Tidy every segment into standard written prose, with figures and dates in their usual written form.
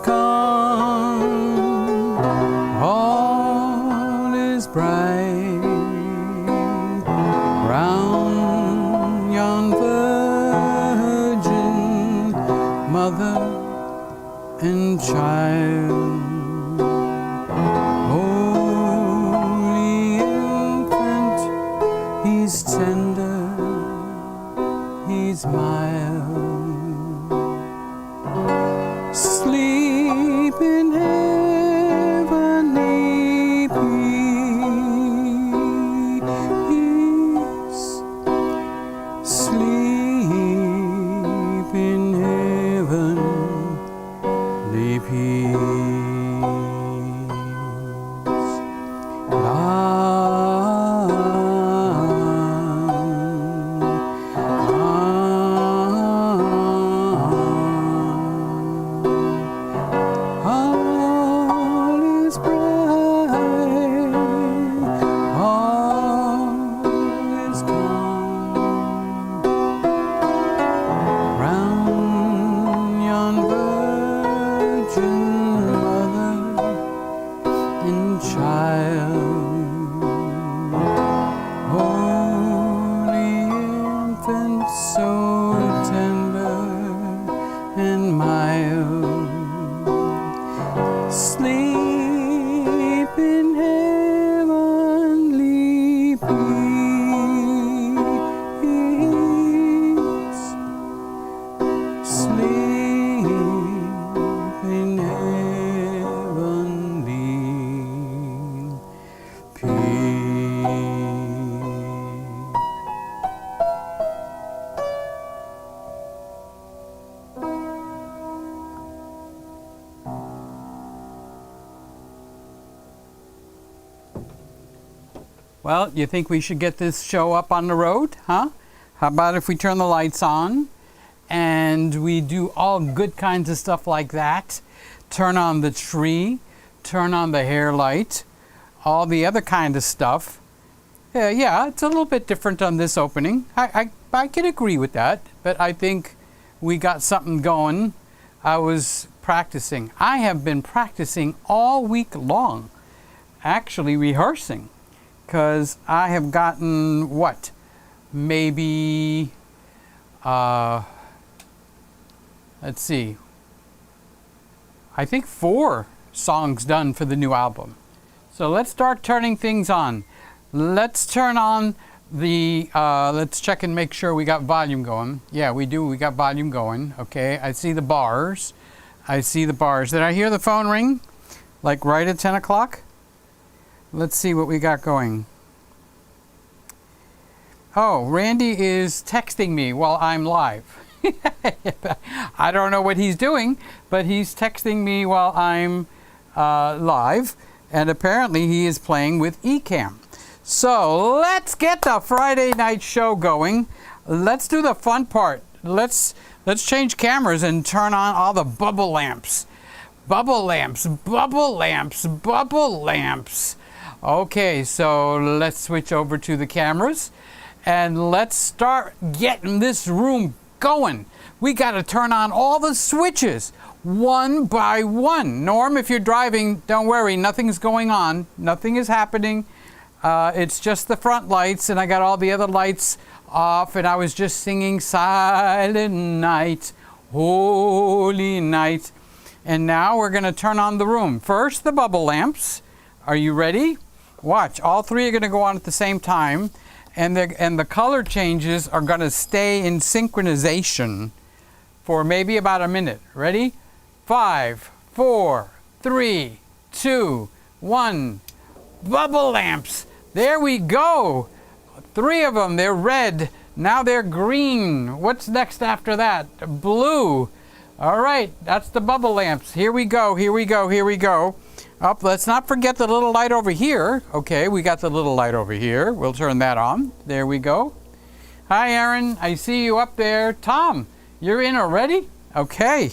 come, all is bright round yon virgin mother and child. Holy infant, he's tender, he's mild. Sleep in heavenly peace. Sleep in heavenly peace. Well, you think we should get this show up on the road, huh? How about if we turn the lights on and we do all good kinds of stuff like that? Turn on the tree, turn on the hair light, all the other kind of stuff. Yeah, it's a little bit different on this opening. I can agree with that, but I think we got something going. I was practicing. I have been practicing all week long, actually rehearsing. Because I have gotten, what, maybe, let's see, I think 4 songs done for the new album. So let's start turning things on. Let's turn on the, let's check and make sure we got volume going. Yeah, we do, we got volume going. Okay, I see the bars. I see the bars. Did I hear the phone ring? Like right at 10 o'clock? Let's see what we got going. Oh, Randy is texting me while I'm live. I don't know what he's doing, but he's texting me while I'm live, and apparently he is playing with Ecamm. So let's get the Friday night show going. Let's do the fun part. Let's change cameras and turn on all the bubble lamps. Bubble lamps, bubble lamps, bubble lamps. Okay, so let's switch over to the cameras and let's start getting this room going. We got to turn on all the switches one by one. Norm, if you're driving, don't worry, nothing's going on. Nothing is happening. It's just the front lights, and I got all the other lights off, and I was just singing Silent Night, Holy Night. And now we're going to turn on the room. First, the bubble lamps. Are you ready? Watch, all 3 are going to go on at the same time, and the color changes are going to stay in synchronization for maybe about a minute. Ready? 5, 4, 3, 2, 1. Bubble lamps. There we go. 3 of them. They're red. Now they're green. What's next after that? Blue. All right, that's the bubble lamps. Here we go, here we go, here we go. Up, let's not forget the little light over here. Okay, we got the little light over here. We'll turn that on. There we go. Hi, Aaron. I see you up there. Tom, you're in already? Okay.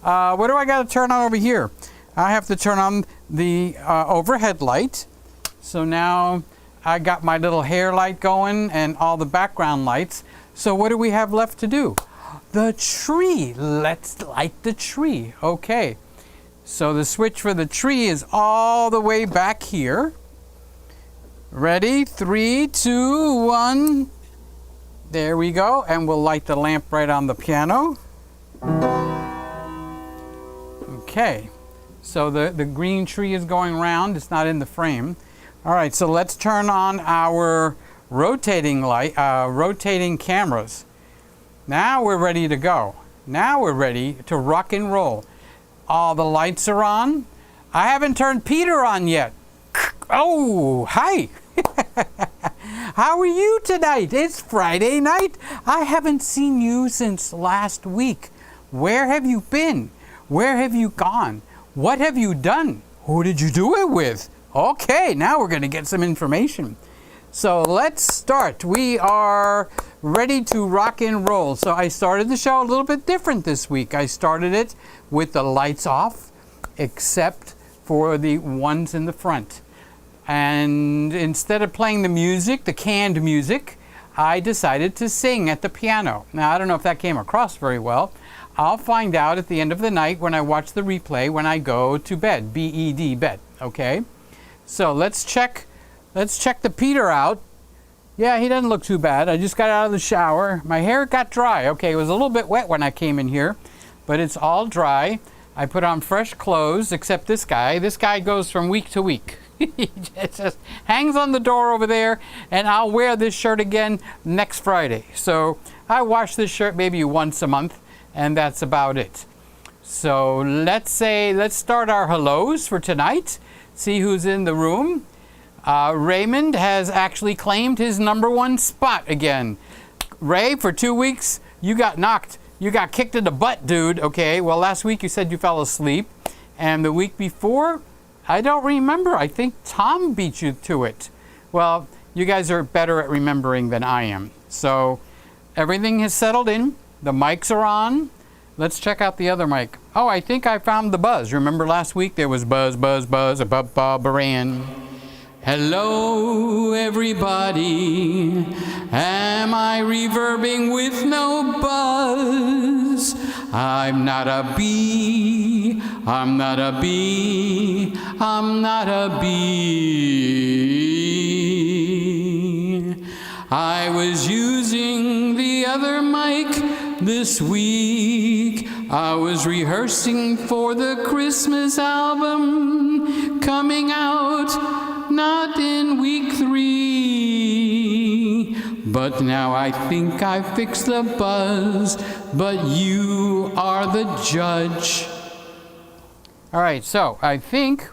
What do I got to turn on over here? I have to turn on the overhead light. So now I got my little hair light going and all the background lights. So what do we have left to do? the tree. Let's light the tree. Okay. So the switch for the tree is all the way back here. Ready? 3, 2, 1. There we go. And we'll light the lamp right on the piano. Okay. So the green tree is going round. It's not in the frame. All right. So let's turn on our rotating cameras. Now we're ready to go. Now we're ready to rock and roll. All the lights are on. I haven't turned Peter on yet. Oh, hi. How are you tonight? It's Friday night. I haven't seen you since last week. Where have you been? Where have you gone? What have you done? Who did you do it with? Okay, now we're going to get some information. So let's start. We are ready to rock and roll. So I started the show a little bit different this week. I started it with the lights off, except for the ones in the front. And instead of playing the music, the canned music, I decided to sing at the piano. Now, I don't know if that came across very well. I'll find out at the end of the night when I watch the replay when I go to bed, B-E-D, bed, okay? So let's check the Peter out. Yeah, he doesn't look too bad. I just got out of the shower. My hair got dry. Okay, it was a little bit wet when I came in here, but it's all dry. I put on fresh clothes, except this guy. This guy goes from week to week. He just hangs on the door over there, and I'll wear this shirt again next Friday. So I wash this shirt maybe once a month, and that's about it. So let's start our hellos for tonight. See who's in the room. Raymond has actually claimed his #1 spot again. Ray, for 2 weeks, you got kicked in the butt, dude. Okay, well, last week you said you fell asleep, and the week before, I don't remember. I think Tom beat you to it. Well, you guys are better at remembering than I am. So everything has settled in. The mics are on. Let's check out the other mic. Oh, I think I found the buzz. Remember last week there was buzz, buzz, buzz, above Baran. Hello, everybody. Am I reverbing with no buzz? I'm not a bee. I'm not a bee. I'm not a bee. I was using the other mic this week. I was rehearsing for the Christmas album coming out not in week 3. But now I think I fixed the buzz, but you are the judge. All right, so I think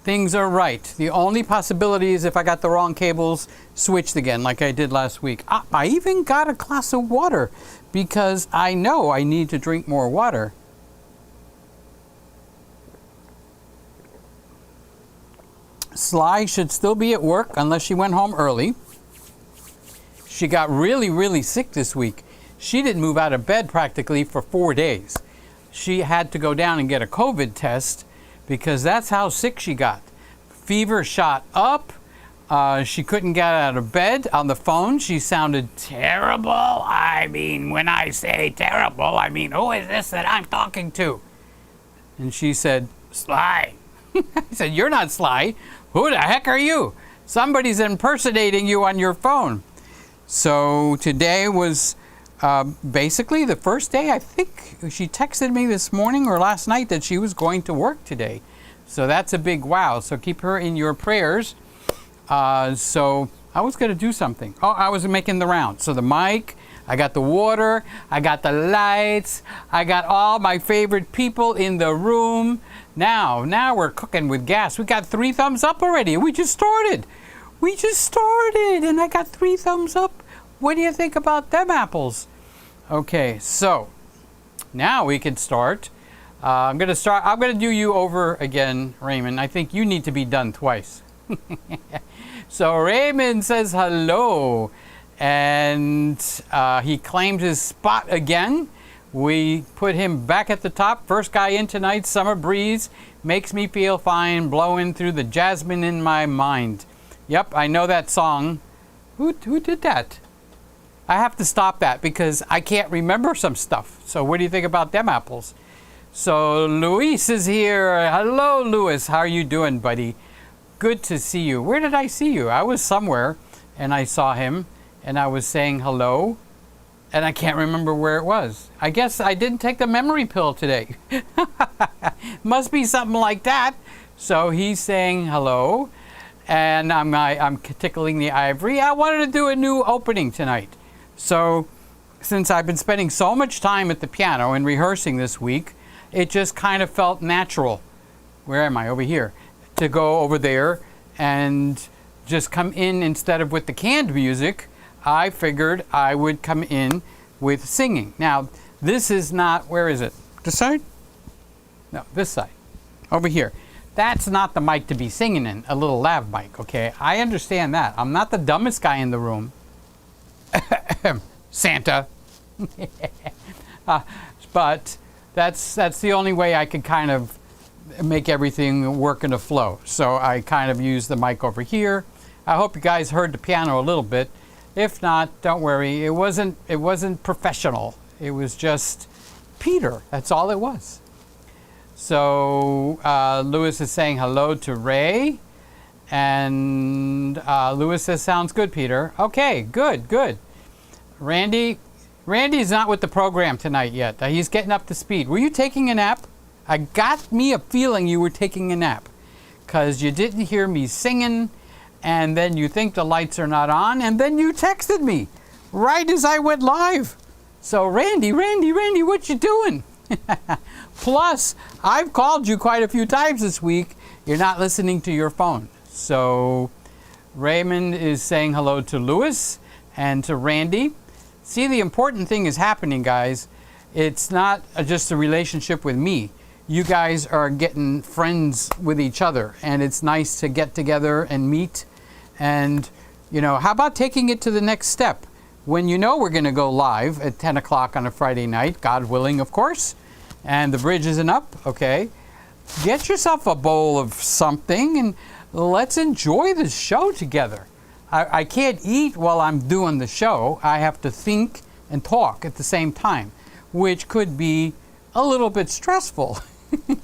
things are right. The only possibility is if I got the wrong cables switched again, like I did last week. I even got a glass of water because I know I need to drink more water. Sly should still be at work unless she went home early. She got really, really sick this week. She didn't move out of bed practically for 4 days. She had to go down and get a COVID test because that's how sick she got. Fever shot up. She couldn't get out of bed. On the phone, she sounded terrible. I mean, when I say terrible, I mean, who is this that I'm talking to? And she said, Sly. I said, you're not Sly. Who the heck are you? Somebody's impersonating you on your phone. So today was basically the first day. I think she texted me this morning or last night that she was going to work today. So that's a big wow. So keep her in your prayers. So I was going to do something. Oh, I was making the round. So the mic, I got the water, I got the lights, I got all my favorite people in the room. Now we're cooking with gas. We got 3 thumbs up already. We just started. And I got 3 thumbs up. What do you think about them apples? Okay, so now we can start. I'm going to do you over again, Raymond. I think you need to be done twice. So Raymond says hello, and he claimed his spot again. We put him back at the top. First guy in tonight. Summer breeze makes me feel fine, blowing through the jasmine in my mind. Yep, I know that song. Who did that? I have to stop that because I can't remember some stuff. So what do you think about them apples? So Luis is here. Hello, Luis. How are you doing, buddy? Good to see you. Where did I see you? I was somewhere and I saw him and I was saying hello and I can't remember where it was. I guess I didn't take the memory pill today. Must be something like that. So he's saying hello and I'm tickling the ivory. I wanted to do a new opening tonight. So since I've been spending so much time at the piano and rehearsing this week, it just kind of felt natural. Where am I? Over here. To go over there and just come in instead of with the canned music. I figured I would come in with singing. Now, this is not, where is it? This side? No, this side. Over here. That's not the mic to be singing in, a little lav mic, okay? I understand that. I'm not the dumbest guy in the room. Santa. But that's the only way I could kind of make everything work in a flow. So I kind of use the mic over here. I hope you guys heard the piano a little bit. If not, don't worry. It wasn't professional. It was just Peter. That's all it was. So Lewis is saying hello to Ray. And Lewis says, sounds good, Peter. Okay, good. Randy's not with the program tonight yet. He's getting up to speed. Were you taking a nap? I got me a feeling you were taking a nap because you didn't hear me singing and then you think the lights are not on and then you texted me right as I went live. So Randy, what you doing? Plus, I've called you quite a few times this week. You're not listening to your phone. So Raymond is saying hello to Lewis and to Randy. See, the important thing is happening, guys. It's not just a relationship with me. You guys are getting friends with each other, and it's nice to get together and meet. And, you know, how about taking it to the next step? When you know we're going to go live at 10 o'clock on a Friday night, God willing, of course, and the bridge isn't up, okay? Get yourself a bowl of something and let's enjoy the show together. I can't eat while I'm doing the show. I have to think and talk at the same time, which could be a little bit stressful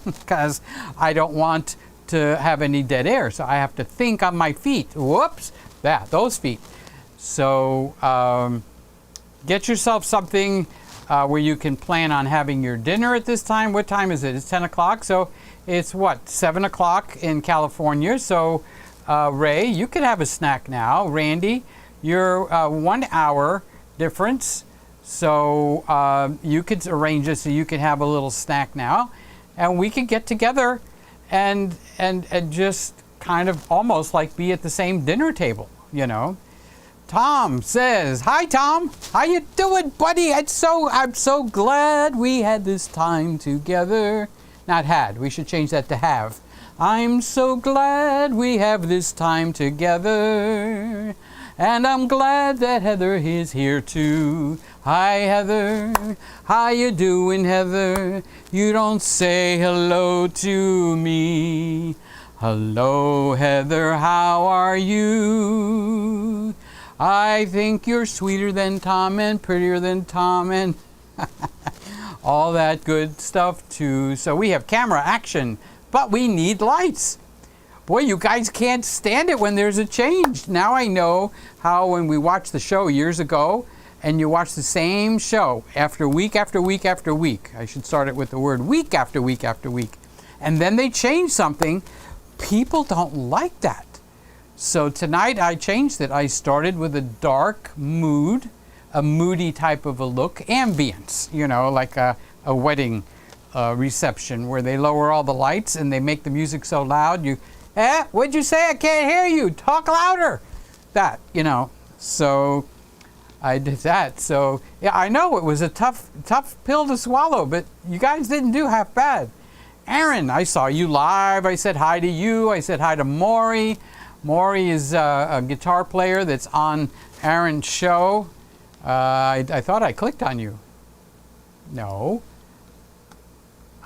because I don't want to have any dead air. So I have to think on my feet. Whoops, those feet. So get yourself something where you can plan on having your dinner at this time. What time is it? It's 10 o'clock. So it's what, 7 o'clock in California. So Ray, you could have a snack now. Randy, you're 1 hour difference. So you could arrange it so you can have a little snack now. And we could get together and just kind of almost like be at the same dinner table, you know. Tom says, hi Tom, how you doing, buddy? I'm so glad we had this time together. Not had, we should change that to have. I'm so glad we have this time together. And I'm glad that Heather is here too. Hi Heather, how you doing Heather? You don't say hello to me. Hello Heather, how are you? I think you're sweeter than Tom and prettier than Tom and all that good stuff too. So we have camera action, but we need lights. Boy, you guys can't stand it when there's a change. Now I know how when we watched the show years ago and you watch the same show after week after week after week. I should start it with the word week after week after week. And then they change something. People don't like that. So tonight I changed it. I started with a dark mood, a moody type of a look, ambience, you know, like a wedding reception where they lower all the lights and they make the music so loud. What'd you say? I can't hear you. Talk louder. That, you know. So I did that. So yeah, I know it was a tough pill to swallow, but you guys didn't do half bad. Aaron, I saw you live. I said hi to you. I said hi to Maury. Maury is a guitar player that's on Aaron's show. I thought I clicked on you. No.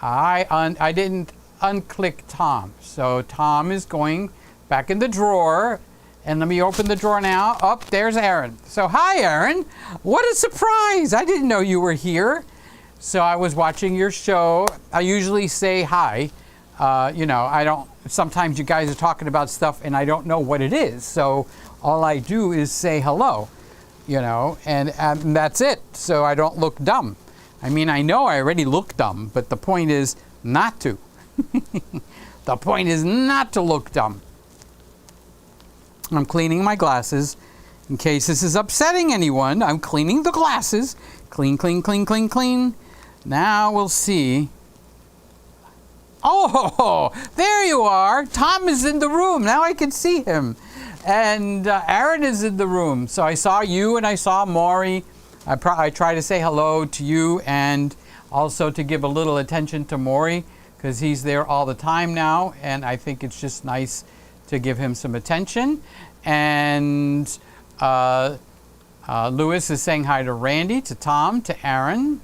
I didn't unclick Tom. So Tom is going back in the drawer And let me open the drawer now. Oh, there's Aaron. So hi, Aaron. What a surprise. I didn't know you were here. So I was watching your show. I usually say hi. I don't, sometimes you guys are talking about stuff and I don't know what it is. So all I do is say hello, and that's it. So I don't look dumb. I mean, I know I already look dumb, but the point is not to. The point is not to look dumb. I'm cleaning my glasses. In case this is upsetting anyone, I'm cleaning the glasses. Clean, clean, clean, clean, clean. Now we'll see. Oh, there you are. Tom is in the room. Now I can see him. And Aaron is in the room. So I saw you and I saw Maury. I try to say hello to you and also to give a little attention to Maury because he's there all the time now. And I think it's just nice to give him some attention. And Lewis is saying hi to Randy, to Tom, to Aaron.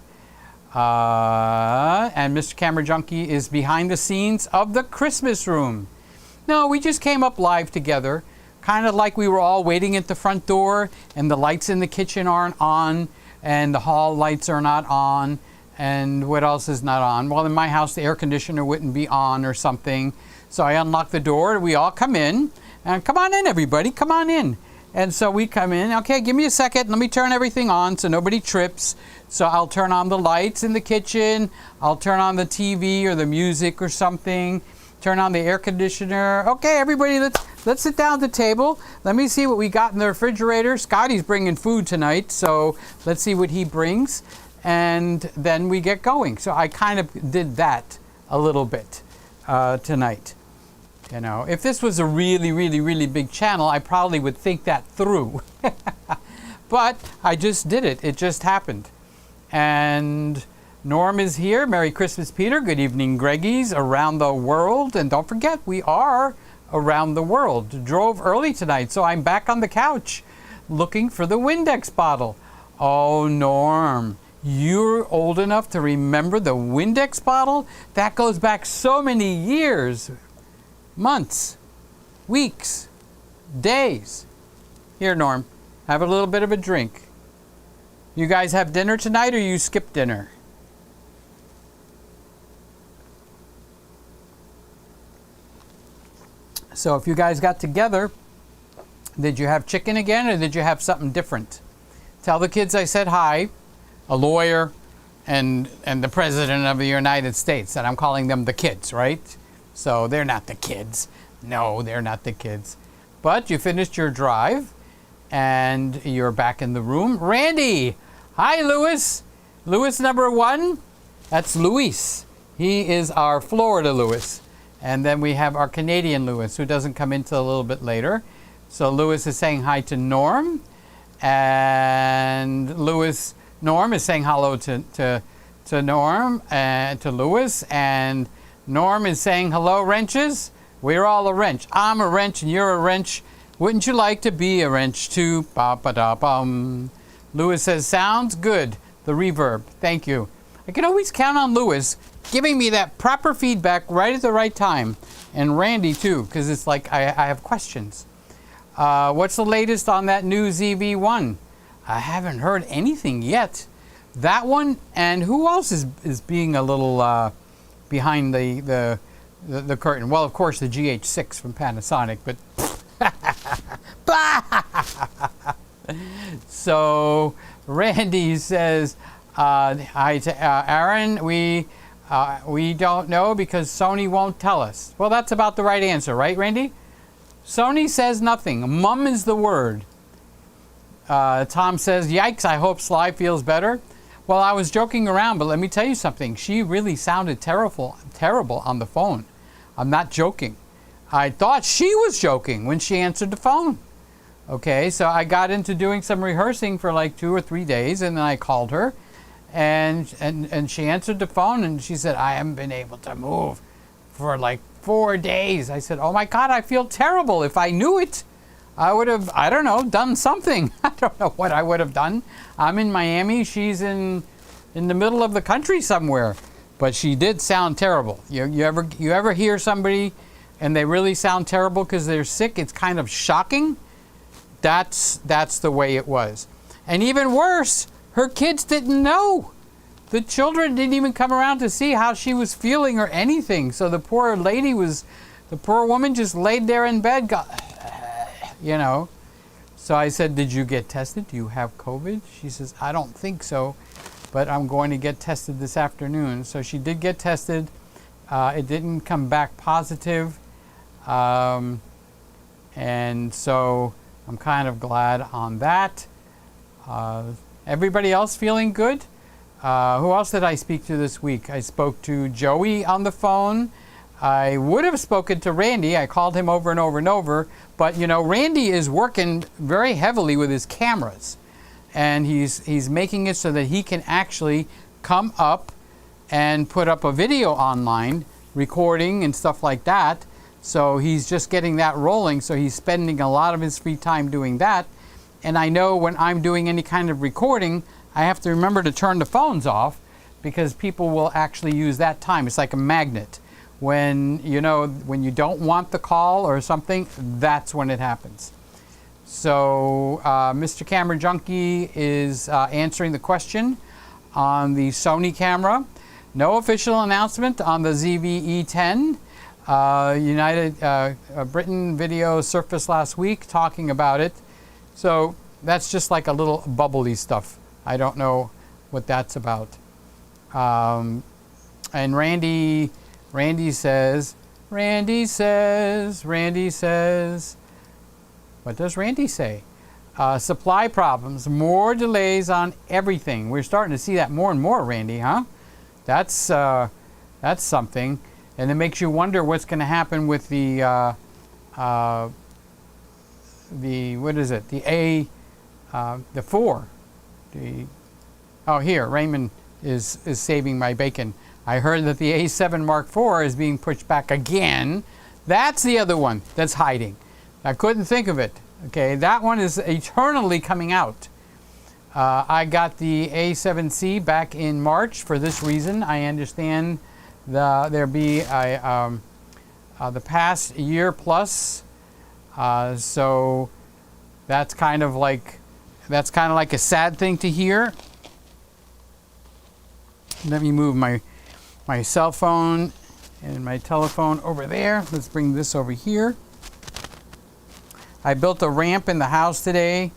And Mr. Camera Junkie is behind the scenes of the Christmas room. No, we just came up live together, kind of like we were all waiting at the front door and the lights in the kitchen aren't on and the hall lights are not on and what else is not on? Well, in my house, the air conditioner wouldn't be on or something. So I unlock the door, we all come in, and come on in, everybody, come on in. And so we come in, okay, give me a second, let me turn everything on so nobody trips. So I'll turn on the lights in the kitchen, I'll turn on the TV or the music or something, turn on the air conditioner. Okay, everybody, let's sit down at the table. Let me see what we got in the refrigerator. Scotty's bringing food tonight, so let's see what he brings. And then we get going. So I kind of did that a little bit tonight. If this was a really, really, really big channel, I probably would think that through. But I just did it. It just happened. And Norm is here. Merry Christmas, Peter. Good evening, Greggies around the world. And don't forget, we are around the world. Drove early tonight, so I'm back on the couch looking for the Windex bottle. Oh, Norm, you're old enough to remember the Windex bottle? That goes back so many years. Months, weeks, days. Here, Norm, have a little bit of a drink. You guys have dinner tonight or you skip dinner? So if you guys got together, did you have chicken again or did you have something different? Tell the kids I said hi, a lawyer and the President of the United States, and I'm calling them the kids, right? So they're not the kids. No, they're not the kids. But you finished your drive and you're back in the room. Randy! Hi, Lewis. Lewis number 1. That's Luis. He is our Florida Lewis. And then we have our Canadian Lewis, who doesn't come in till a little bit later. So Lewis is saying hi to Norm. And Norm is saying hello to Norm and to Lewis. And Norm is saying, hello, wrenches. We're all a wrench. I'm a wrench and you're a wrench. Wouldn't you like to be a wrench too? Ba-ba-da-bum. Lewis says, sounds good. The reverb. Thank you. I can always count on Lewis giving me that proper feedback right at the right time. And Randy too, because it's like I have questions. What's the latest on that new ZV-1? I haven't heard anything yet. That one, and who else is being a little... behind the curtain? Well, of course, the GH6 from Panasonic, but so Randy says hi to Aaron. We don't know because Sony won't tell us. Well, that's about the right answer, right, Randy? Sony says nothing. Mum is the word. Tom says, yikes, I hope Sly feels better. Well, I was joking around, but let me tell you something. She really sounded terrible on the phone. I'm not joking. I thought she was joking when she answered the phone. Okay, so I got into doing some rehearsing for like 2 or 3 days, and then I called her, and she answered the phone, and she said, I haven't been able to move for like 4 days. I said, oh my God, I feel terrible. If I knew it, I would have, I don't know, done something. I don't know what I would have done. I'm in Miami. She's in the middle of the country somewhere. But she did sound terrible. You ever hear somebody and they really sound terrible because they're sick? It's kind of shocking. that's the way it was. And even worse, her kids didn't know. The children didn't even come around to see how she was feeling or anything. So the poor woman just laid there in bed, you know. So I said, did you get tested? Do you have COVID? She says, I don't think so, but I'm going to get tested this afternoon. So she did get tested. It didn't come back positive. And so I'm kind of glad on that. Everybody else feeling good? Who else did I speak to this week? I spoke to Joey on the phone. I would have spoken to Randy. I called him over and over and over. But, you know, Randy is working very heavily with his cameras. And he's making it so that he can actually come up and put up a video online, recording and stuff like that. So he's just getting that rolling. So he's spending a lot of his free time doing that. And I know when I'm doing any kind of recording, I have to remember to turn the phones off because people will actually use that time. It's like a magnet. When you don't want the call or something, that's when it happens. So Mr. Camera Junkie is answering the question on the Sony camera. No official announcement on the ZV-E10. Britain video surfaced last week talking about it. So that's just like a little bubbly stuff. I don't know what that's about. And Randy says, what does Randy say? Supply problems, more delays on everything. We're starting to see that more and more, Randy, huh? That's something. And it makes you wonder what's going to happen with the four. Here, Raymond is saving my bacon. I heard that the A7 Mark IV is being pushed back again. That's the other one that's hiding. I couldn't think of it. Okay, that one is eternally coming out. I got the A7C back in March for this reason. I understand there be the past year plus. So that's kind of like a sad thing to hear. Let me move my cell phone and my telephone over there. Let's bring this over here. I built a ramp in the house today,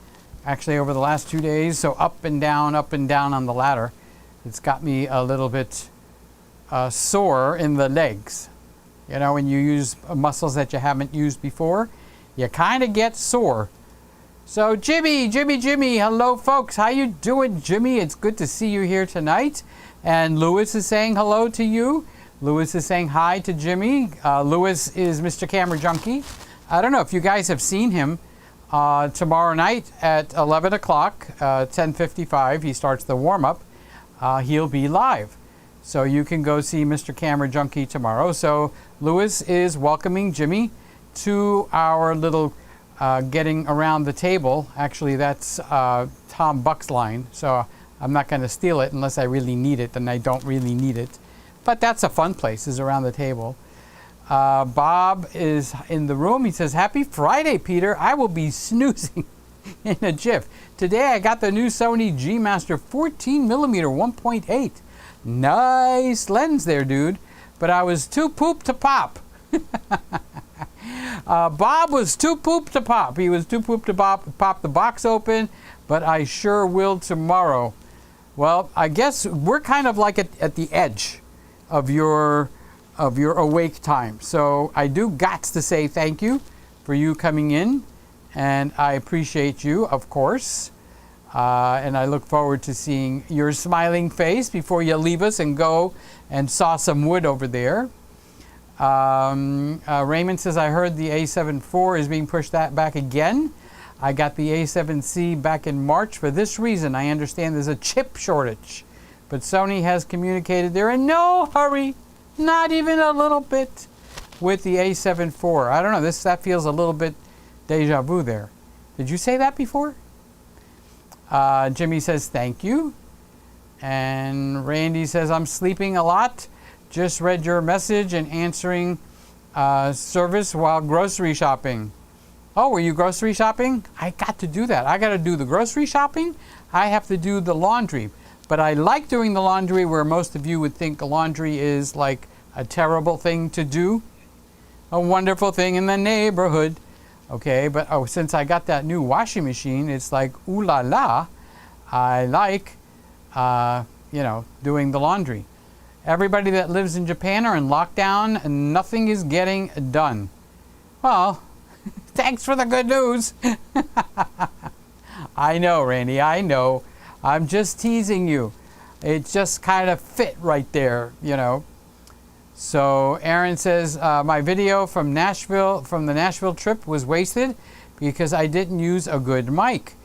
actually over the last 2 days, so up and down on the ladder. It's got me a little bit sore in the legs. You know, when you use muscles that you haven't used before, you kind of get sore. So Jimmy, hello folks. How you doing, Jimmy? It's good to see you here tonight. And Lewis is saying hello to you. Lewis is saying hi to Jimmy. Lewis is Mr. Camera Junkie. I don't know if you guys have seen him. Tomorrow night at 11 o'clock, 10:55, he starts the warm-up. He'll be live. So you can go see Mr. Camera Junkie tomorrow. So Lewis is welcoming Jimmy to our little getting around the table. Actually, that's Tom Buck's line. So I'm not going to steal it unless I really need it, and I don't really need it. But that's a fun place, is around the table. Bob is in the room. He says, happy Friday, Peter. I will be snoozing in a jiff. Today I got the new Sony G Master 14mm 1.8. Nice lens there, dude. But I was too pooped to pop. Bob was too pooped to pop. He was too pooped to pop the box open, but I sure will tomorrow. Well, I guess we're kind of like at the edge of your awake time. So I do gots to say thank you for you coming in, and I appreciate you, of course. And I look forward to seeing your smiling face before you leave us and go and saw some wood over there. Raymond says, I heard the A7 IV is being pushed back again. I got the A7C back in March for this reason. I understand there's a chip shortage, but Sony has communicated they're in no hurry, not even a little bit, with the A7 IV. I don't know, that feels a little bit deja vu there. Did you say that before? Jimmy says, thank you. And Randy says, I'm sleeping a lot. Just read your message and answering service while grocery shopping. Oh, were you grocery shopping? I got to do that. I got to do the grocery shopping. I have to do the laundry. But I like doing the laundry where most of you would think laundry is like a terrible thing to do. A wonderful thing in the neighborhood. Okay, but since I got that new washing machine, it's like, ooh la la. I like, doing the laundry. Everybody that lives in Japan are in lockdown and nothing is getting done. Well, thanks for the good news. I know, Randy, I know. I'm just teasing you. It just kind of fit right there, So Aaron says, my video from the Nashville trip was wasted because I didn't use a good mic.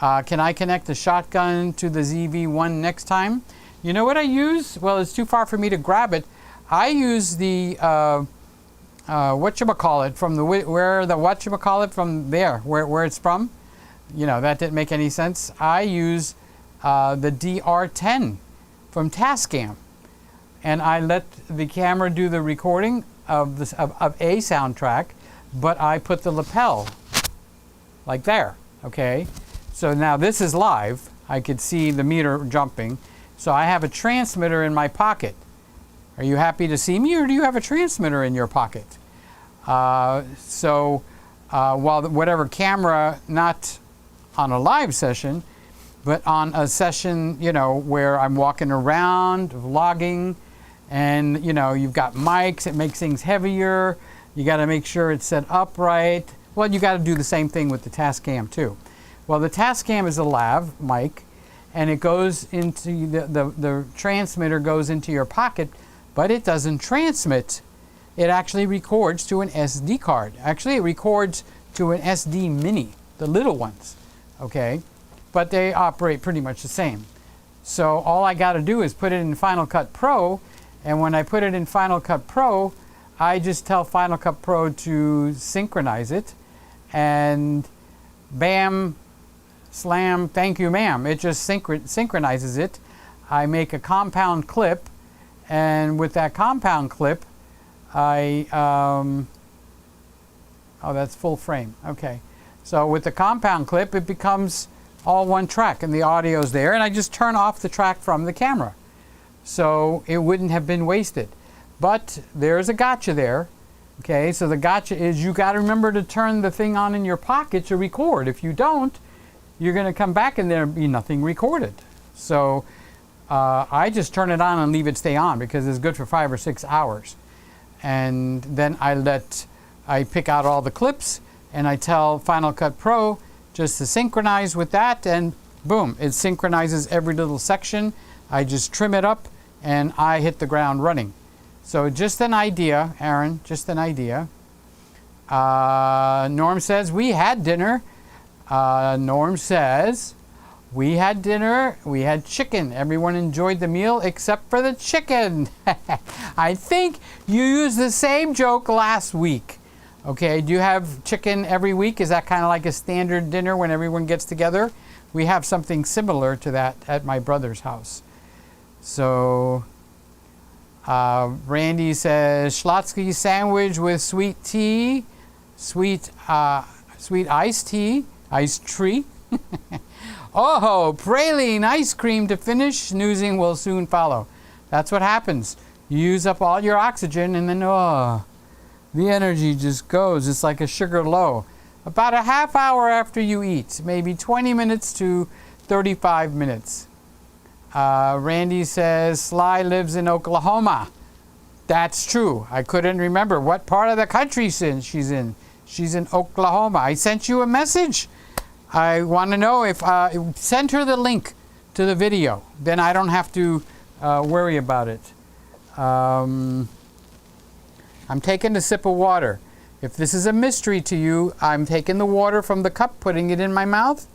Can I connect the shotgun to the ZV-1 next time? You know what I use? Well, it's too far for me to grab it. I use the, whatchamacallit, from the, where the whatchamacallit from there, where it's from. That didn't make any sense. I use the DR10 from Tascam. And I let the camera do the recording of a soundtrack, but I put the lapel like there, okay? So now this is live. I could see the meter jumping. So I have a transmitter in my pocket. Are you happy to see me, or do you have a transmitter in your pocket? While whatever camera, not on a live session, but on a session, where I'm walking around, vlogging, and you've got mics, it makes things heavier. You got to make sure it's set upright. Well, you got to do the same thing with the Tascam too. Well, the Tascam is a lav mic, and it goes into the transmitter goes into your pocket, but it doesn't transmit. It actually records to an SD card. Actually, it records to an SD Mini, the little ones, okay? But they operate pretty much the same. So all I got to do is put it in Final Cut Pro, and when I put it in Final Cut Pro, I just tell Final Cut Pro to synchronize it, and bam, slam, thank you, ma'am. It just synchronizes it. I make a compound clip, and with that compound clip, oh, that's full frame. Okay. So with the compound clip, it becomes all one track, and the audio's there, and I just turn off the track from the camera. So it wouldn't have been wasted. But there's a gotcha there. Okay, so the gotcha is you got to remember to turn the thing on in your pocket to record. If you don't, you're going to come back and there'll be nothing recorded. So I just turn it on and leave it stay on because it's good for 5 or 6 hours. And then I pick out all the clips and I tell Final Cut Pro just to synchronize with that, and boom, it synchronizes every little section. I just trim it up and I hit the ground running. So just an idea, Aaron, just an idea. Norm says, we had dinner. Norm says, we had dinner, we had chicken. Everyone enjoyed the meal except for the chicken. I think you used the same joke last week. Okay, do you have chicken every week? Is that kind of like a standard dinner when everyone gets together? We have something similar to that at my brother's house. So, Randy says, Schlotsky sandwich with sweet tea, sweet iced tea, iced tree. Oh, praline ice cream to finish. Snoozing will soon follow. That's what happens. You use up all your oxygen and then, the energy just goes. It's like a sugar low. About a half hour after you eat, maybe 20 minutes to 35 minutes. Randy says, Sly lives in Oklahoma. That's true. I couldn't remember what part of the country she's in. She's in Oklahoma. I sent you a message. I want to know if, send her the link to the video. Then I don't have to worry about it. I'm taking a sip of water. If this is a mystery to you, I'm taking the water from the cup, putting it in my mouth.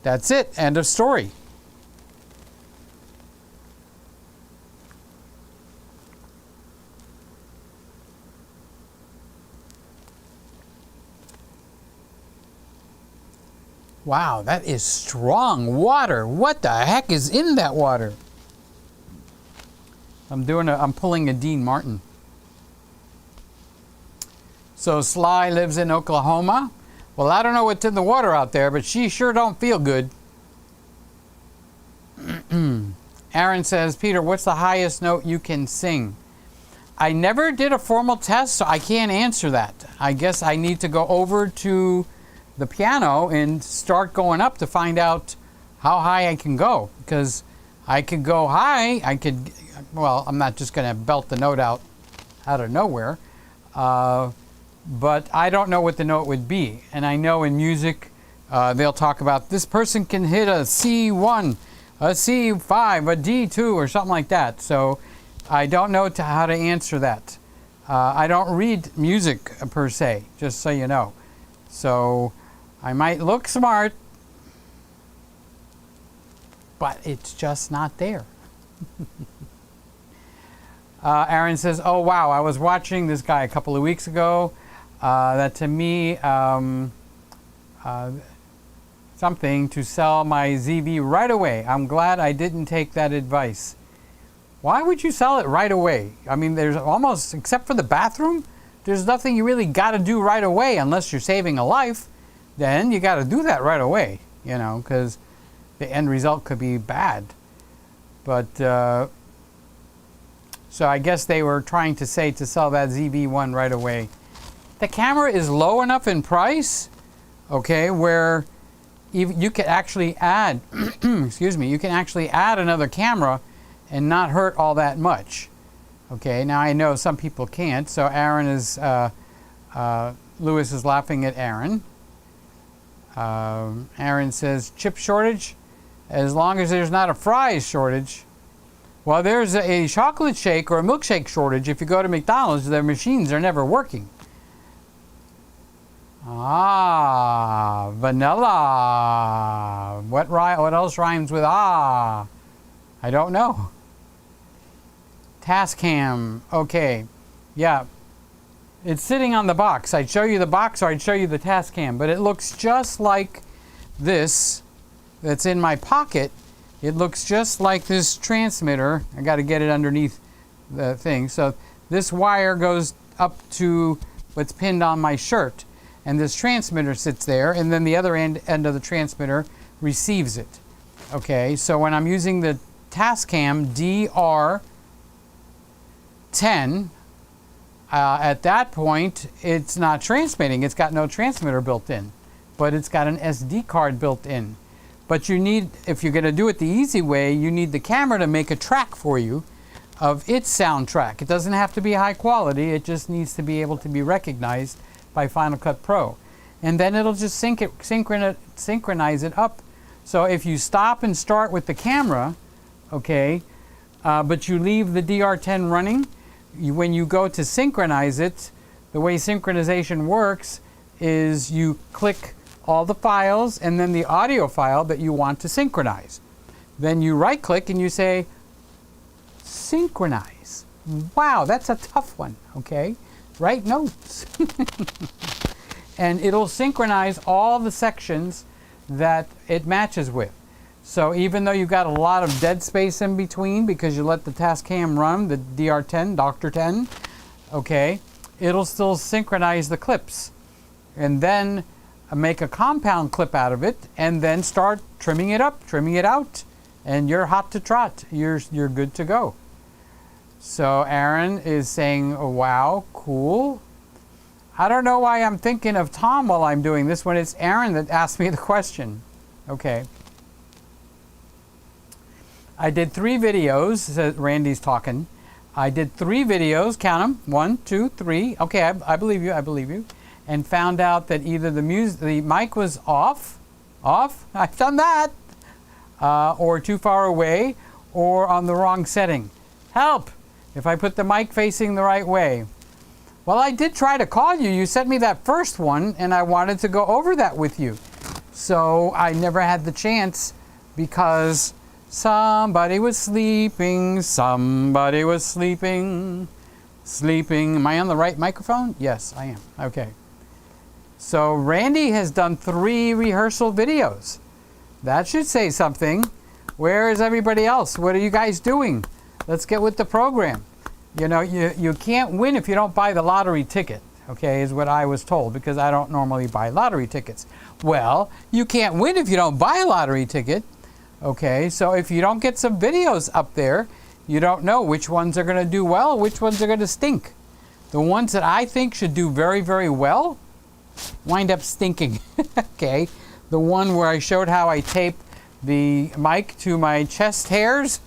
That's it. End of story. Wow, that is strong water. What the heck is in that water? I'm pulling a Dean Martin. So Sly lives in Oklahoma. Well, I don't know what's in the water out there, but she sure don't feel good. Aaron says, Peter, what's the highest note you can sing? I never did a formal test, so I can't answer that. I guess I need to go over to the piano and start going up to find out how high I can go. Because I could go high, well, I'm not just going to belt the note out of nowhere. But I don't know what the note would be. And I know in music, they'll talk about this person can hit a C1, a C5, a D2, or something like that. So I don't know how to answer that. I don't read music per se, just so you know. So I might look smart, but it's just not there. Aaron says, oh wow, I was watching this guy a couple of weeks ago. That to me, something to sell my ZV right away. I'm glad I didn't take that advice. Why would you sell it right away? I mean, there's almost, except for the bathroom, there's nothing you really got to do right away unless you're saving a life. Then you got to do that right away, you know, because the end result could be bad. But, so I guess they were trying to say to sell that ZV-1 right away. The camera is low enough in price, okay, where you could actually add, excuse me, you can actually add another camera and not hurt all that much. Okay, now I know some people can't, so Aaron is, Lewis is laughing at Aaron. Aaron says, chip shortage, as long as there's not a fries shortage. Well, there's a chocolate shake or a milkshake shortage. If you go to McDonald's, their machines are never working. Ah, vanilla. What else rhymes with ah? I don't know. Tascam. Okay. Yeah. It's sitting on the box. I'd show you the box or I'd show you the Tascam, but it looks just like this that's in my pocket. It looks just like this transmitter. I got to get it underneath the thing. So this wire goes up to what's pinned on my shirt. And this transmitter sits there, and then the other end of the transmitter receives it. Okay, so when I'm using the Tascam DR10, at that point, it's not transmitting. It's got no transmitter built in, but it's got an SD card built in. But you need, if you're going to do it the easy way, you need the camera to make a track for you of its soundtrack. It doesn't have to be high quality. It just needs to be able to be recognized by Final Cut Pro. And then it'll just synchronize it up. So if you stop and start with the camera, okay, but you leave the DR10 running, when you go to synchronize it, the way synchronization works is you click all the files and then the audio file that you want to synchronize. Then you right click and you say, synchronize. Wow, that's a tough one, okay? Write notes. And it'll synchronize all the sections that it matches with. So even though you've got a lot of dead space in between because you let the Tascam run, the DR10, Dr. 10, okay, it'll still synchronize the clips. And then make a compound clip out of it and then start trimming it up, trimming it out, and you're hot to trot. You're good to go. So Aaron is saying, oh, wow, cool. I don't know why I'm thinking of Tom while I'm doing this when it's Aaron that asked me the question. Okay. I did 3 videos, says Randy's talking. I did 3 videos, count them, 1, 2, 3. Okay, I believe you, I believe you. And found out that either the mic was off, I've done that, or too far away, or on the wrong setting. Help! If I put the mic facing the right way. Well, I did try to call you. You sent me that first one, and I wanted to go over that with you. So I never had the chance because somebody was sleeping, somebody was sleeping. Am I on the right microphone? Yes, I am. Okay. So Randy has done 3 rehearsal videos. That should say something. Where is everybody else? What are you guys doing? Let's get with the program. You know, you can't win if you don't buy the lottery ticket, okay, is what I was told, because I don't normally buy lottery tickets. Well, you can't win if you don't buy a lottery ticket, okay? So if you don't get some videos up there, you don't know which ones are going to do well, which ones are going to stink. The ones that I think should do very, very well wind up stinking, okay? The one where I showed how I tape the mic to my chest hairs,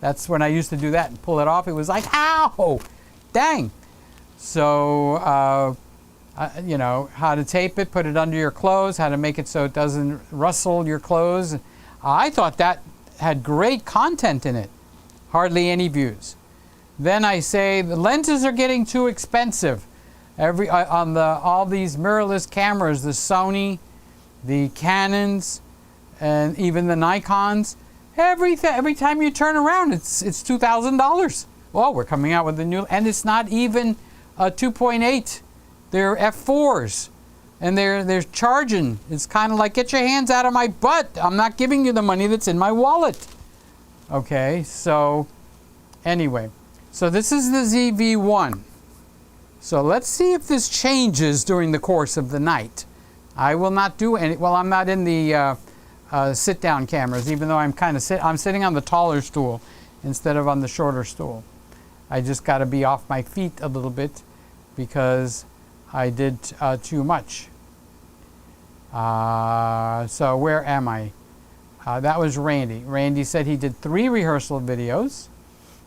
that's when I used to do that and pull it off. It was like, ow, dang. So, you know, how to tape it, put it under your clothes, how to make it so it doesn't rustle your clothes. I thought that had great content in it. Hardly any views. Then I say the lenses are getting too expensive. On all these mirrorless cameras, the Sony, the Canons, and even the Nikons, every time you turn around, it's $2,000. Well, we're coming out with the new, and it's not even a 2.8. They're f4s, and they're charging. It's kind of like, get your hands out of my butt. I'm not giving you the money that's in my wallet. Okay, so anyway, so this is the ZV-1. So let's see if this changes during the course of the night. I will not do any, well, I'm not in the sit-down cameras, even though I'm sitting on the taller stool instead of on the shorter stool. I just got to be off my feet a little bit because I did too much. So where am I? That was Randy. Randy said he did 3 rehearsal videos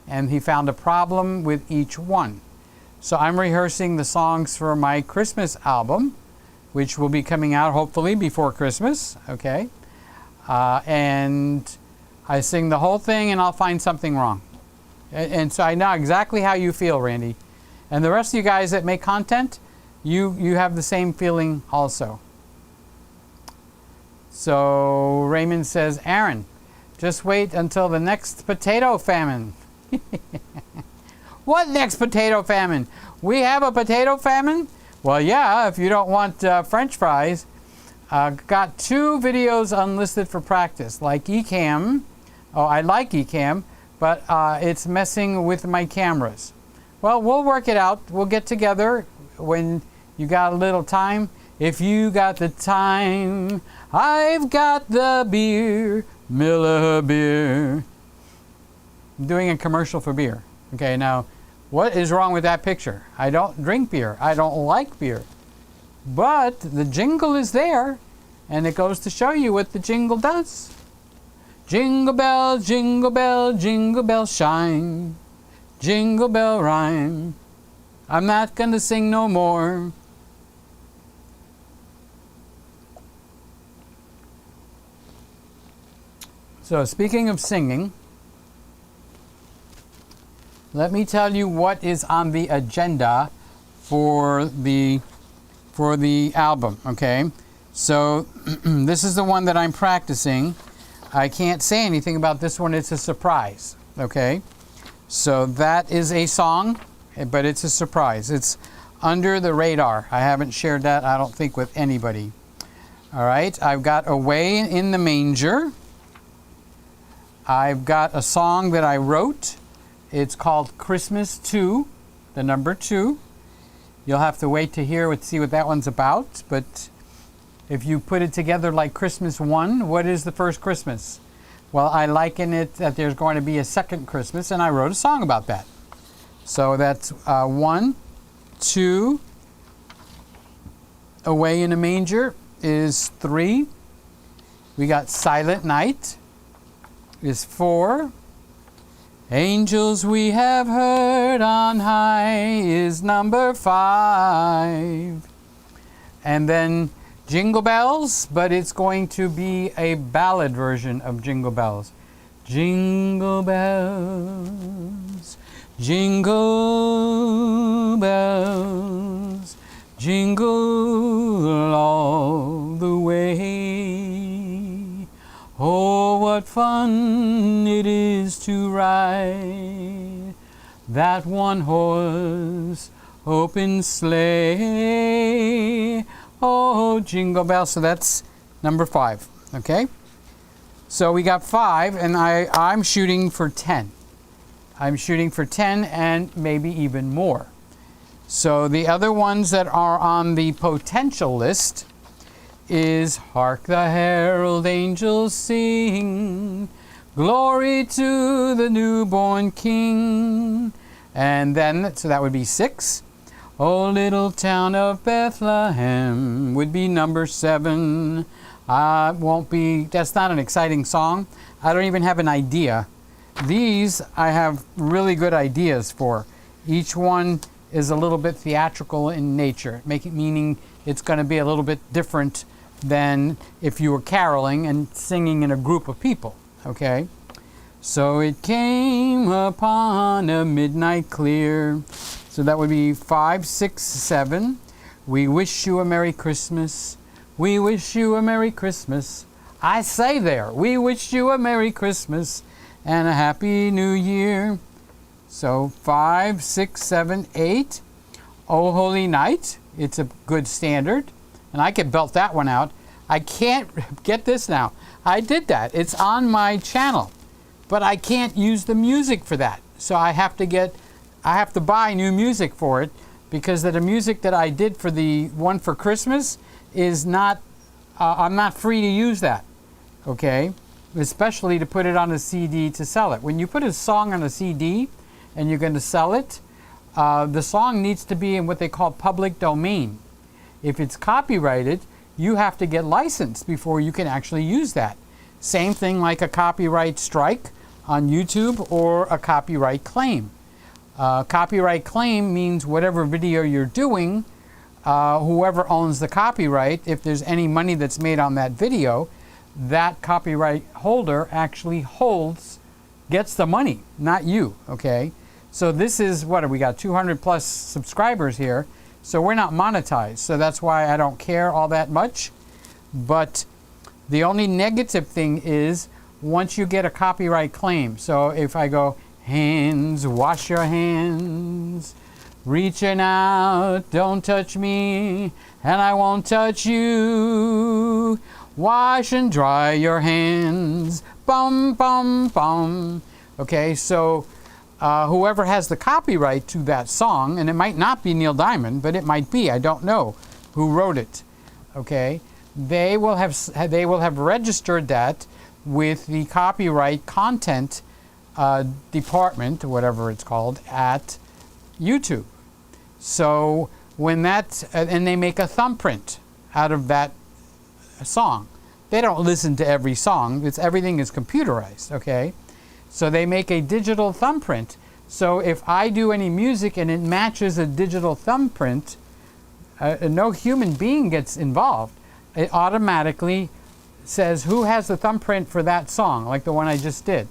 and he found a problem with each one. So I'm rehearsing the songs for my Christmas album, which will be coming out hopefully before Christmas, okay? And I sing the whole thing and I'll find something wrong. And so I know exactly how you feel, Randy. And the rest of you guys that make content, you have the same feeling also. So Raymond says, Aaron, just wait until the next potato famine. What next potato famine? We have a potato famine? Well, yeah, if you don't want French fries. Got 2 videos unlisted for practice, like Ecamm. Oh, I like Ecamm, but it's messing with my cameras. Well, we'll work it out. We'll get together when you got a little time. If you got the time, I've got the beer, Miller beer. I'm doing a commercial for beer. Okay, now, what is wrong with that picture? I don't drink beer. I don't like beer. But the jingle is there, and it goes to show you what the jingle does. Jingle bell, jingle bell shine. Jingle bell rhyme. I'm not gonna sing no more. So speaking of singing, let me tell you what is on the agenda for the album, okay? So this is the one that I'm practicing. I can't say anything about this one. It's a surprise, okay? So that is a song, but it's a surprise. It's under the radar. I haven't shared that, I don't think, with anybody. All right, I've got Away in the Manger. I've got a song that I wrote. It's called Christmas 2, the number 2. You'll have to wait to hear see what that one's about. But if you put it together like Christmas 1, what is the first Christmas? Well, I liken it that there's going to be a second Christmas, and I wrote a song about that. So that's 1, 2. Away in a Manger is 3. We got Silent Night is 4. Angels we have heard on high is number 5. And then Jingle Bells, but it's going to be a ballad version of Jingle Bells. Jingle bells, jingle bells, jingle all the way. Oh, what fun it is to ride that one-horse open sleigh. Oh, jingle bells. So that's number 5, okay? So we got 5, and I'm shooting for 10. I'm shooting for 10 and maybe even more. So the other ones that are on the potential list is Hark the Herald Angels Sing, Glory to the Newborn King. And then, so that would be 6. Oh, little town of Bethlehem would be number 7. That's not an exciting song. I don't even have an idea. These I have really good ideas for. Each one is a little bit theatrical in nature, meaning it's going to be a little bit different than if you were caroling and singing in a group of people, okay? So it came upon a midnight clear. So that would be 5, 6, 7. We wish you a Merry Christmas. We wish you a Merry Christmas. I say there, we wish you a Merry Christmas and a Happy New Year. So 5, 6, 7, 8. Oh Holy Night. It's a good standard. And I could belt that one out. I can't get this now. I did that. It's on my channel. But I can't use the music for that. So I have to buy new music for it, because the music that I did for the one for Christmas is not, I'm not free to use that, okay? Especially to put it on a CD to sell it. When you put a song on a CD and you're going to sell it, the song needs to be in what they call public domain. If it's copyrighted, you have to get licensed before you can actually use that. Same thing like a copyright strike on YouTube or a copyright claim. Copyright claim means whatever video you're doing, whoever owns the copyright, if there's any money that's made on that video, that copyright holder actually gets the money, not you, okay? So this is, we got 200 plus subscribers here, so we're not monetized, so that's why I don't care all that much. But the only negative thing is once you get a copyright claim, so if I go, hands, wash your hands, reaching out, don't touch me, and I won't touch you, wash and dry your hands, bum, bum, bum. Okay, so whoever has the copyright to that song, and it might not be Neil Diamond, but it might be, I don't know who wrote it, okay, they will have registered that with the copyright content department, whatever it's called, at YouTube. So when and they make a thumbprint out of that song. They don't listen to every song. Everything is computerized, okay? So they make a digital thumbprint. So if I do any music and it matches a digital thumbprint, no human being gets involved. It automatically says who has the thumbprint for that song, like the one I just did.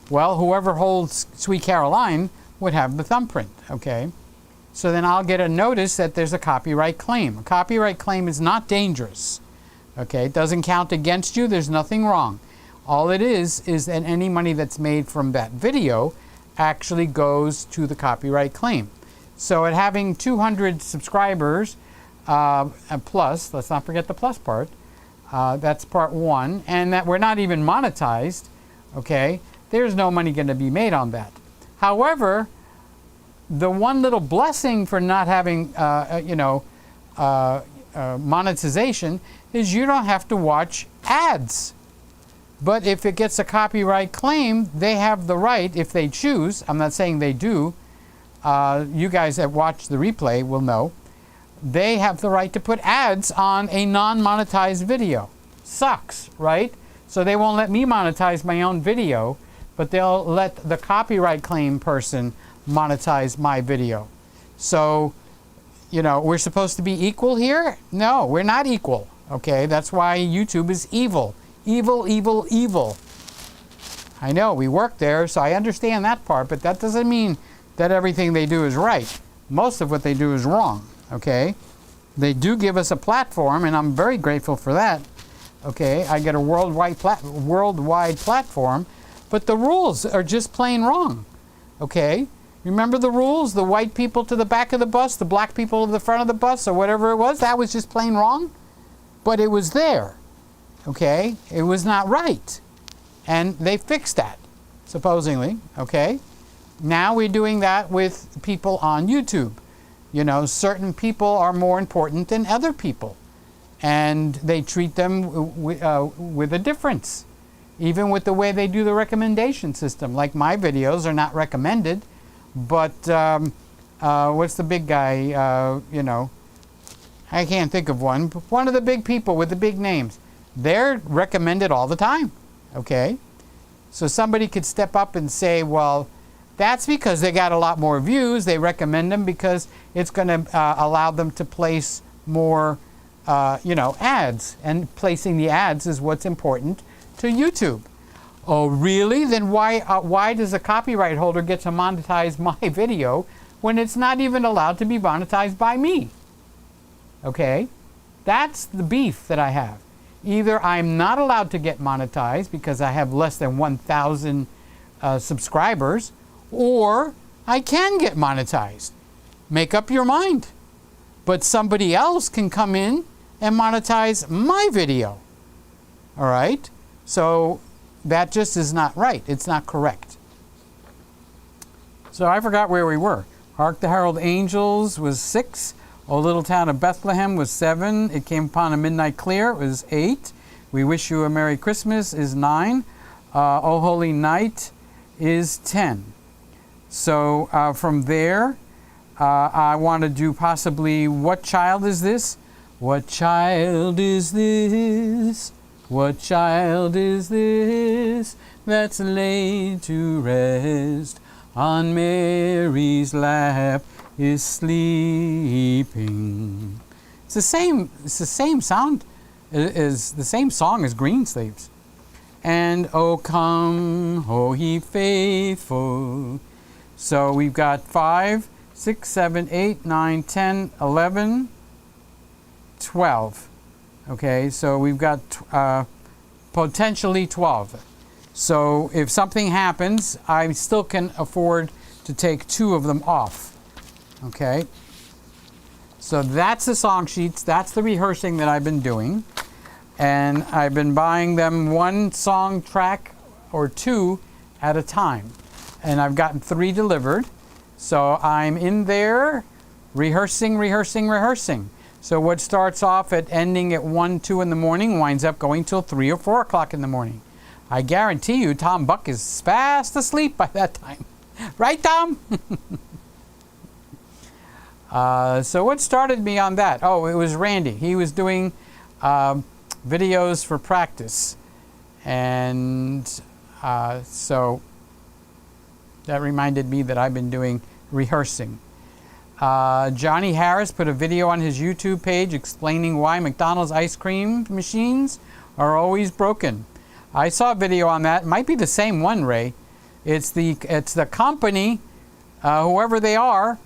Well, whoever holds Sweet Caroline would have the thumbprint, okay? So then I'll get a notice that there's a copyright claim. A copyright claim is not dangerous, okay? It doesn't count against you. There's nothing wrong. All it is that any money that's made from that video actually goes to the copyright claim. So at having 200 subscribers plus, let's not forget the plus part, that's part 1, and that we're not even monetized, okay? There's no money going to be made on that. However, the one little blessing for not having, monetization is you don't have to watch ads. But if it gets a copyright claim, they have the right, if they choose, I'm not saying they do, you guys that watch the replay will know, they have the right to put ads on a non-monetized video. Sucks, right? So they won't let me monetize my own video, but they'll let the copyright claim person monetize my video. So, we're supposed to be equal here? No, we're not equal, okay? That's why YouTube is evil. Evil, evil, evil. I know, we work there, so I understand that part, but that doesn't mean that everything they do is right. Most of what they do is wrong, okay? They do give us a platform, and I'm very grateful for that, okay? I get a worldwide platform, but the rules are just plain wrong, okay? Remember the rules? The white people to the back of the bus, the black people to the front of the bus, or whatever it was, that was just plain wrong, but it was there. Okay, it was not right, and they fixed that, supposedly, okay? Now we're doing that with people on YouTube. You know, certain people are more important than other people, and they treat them with a difference, even with the way they do the recommendation system. Like my videos are not recommended, but what's the big guy, you know, I can't think of one, but one of the big people with the big names, they're recommended all the time, okay? So somebody could step up and say, well, that's because they got a lot more views. They recommend them because it's going to allow them to place more, you know, ads. And placing the ads is what's important to YouTube. Oh, really? Then why does a copyright holder get to monetize my video when it's not even allowed to be monetized by me? Okay? That's the beef that I have. Either I'm not allowed to get monetized because I have less than 1,000 subscribers, or I can get monetized. Make up your mind. But somebody else can come in and monetize my video. All right? So that just is not right. It's not correct. So I forgot where we were. Hark the Herald Angels was 6. O Little Town of Bethlehem was 7. It Came Upon a Midnight Clear was 8. We Wish You a Merry Christmas is 9. O Holy Night is 10. So from there, I want to do possibly What Child Is This? What child is this? What child is this that's laid to rest on Mary's lap is sleeping? It's the same sound is the same song as Greensleeves. And oh come, oh ye faithful. So we've got 5, 6, 7, 8, 9, 10, 11, 12. Okay, so we've got potentially 12. So if something happens, I still can afford to take 2 of them off. Okay, so that's the song sheets. That's the rehearsing that I've been doing. And I've been buying them 1 song track or 2 at a time. And I've gotten 3 delivered. So I'm in there rehearsing. So what starts off at ending at 1, 2 in the morning winds up going till 3 or 4 o'clock in the morning. I guarantee you Tom Buck is fast asleep by that time. Right, Tom? So what started me on that? Oh, it was Randy. He was doing videos for practice. And so that reminded me that I've been doing rehearsing. Johnny Harris put a video on his YouTube page explaining why McDonald's ice cream machines are always broken. I saw a video on that. It might be the same one, Ray. It's the company, whoever they are,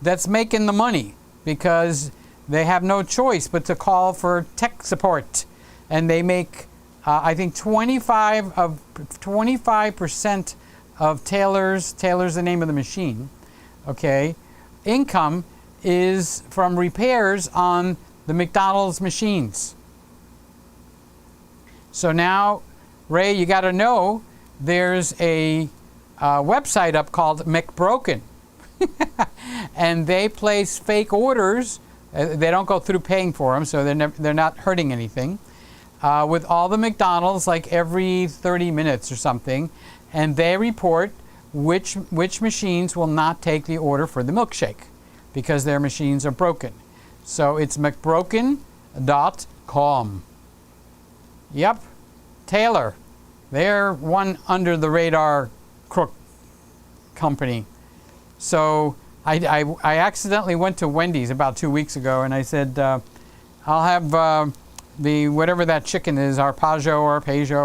that's making the money, because they have no choice but to call for tech support. And they make, I think, 25% of Taylor's the name of the machine, okay, income is from repairs on the McDonald's machines. So now, Ray, you got to know there's a website up called McBroken. And they place fake orders. They don't go through paying for them, so they're not hurting anything. With all the McDonald's, like every 30 minutes or something, and they report which machines will not take the order for the milkshake because their machines are broken. So it's McBroken.com. Yep, Taylor. They're one under the radar crook company. So I accidentally went to Wendy's about 2 weeks ago, and I said, I'll have the whatever that chicken is, arpeggio or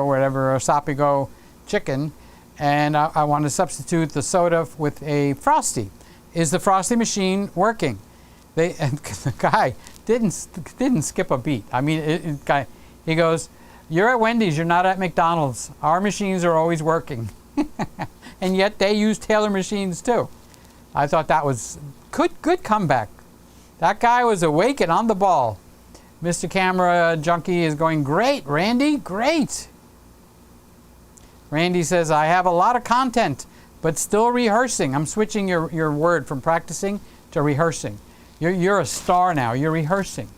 whatever, or sapigo chicken, and I want to substitute the soda with a Frosty. Is the Frosty machine working? And the guy didn't skip a beat. I mean, he goes, "You're at Wendy's, you're not at McDonald's. Our machines are always working." And yet they use Taylor machines too. I thought that was good comeback. That guy was awake and on the ball. Mr. Camera Junkie is going, "Great, Randy, great." Randy says, "I have a lot of content, but still rehearsing." I'm switching your word from practicing to rehearsing. You're a star now. You're rehearsing.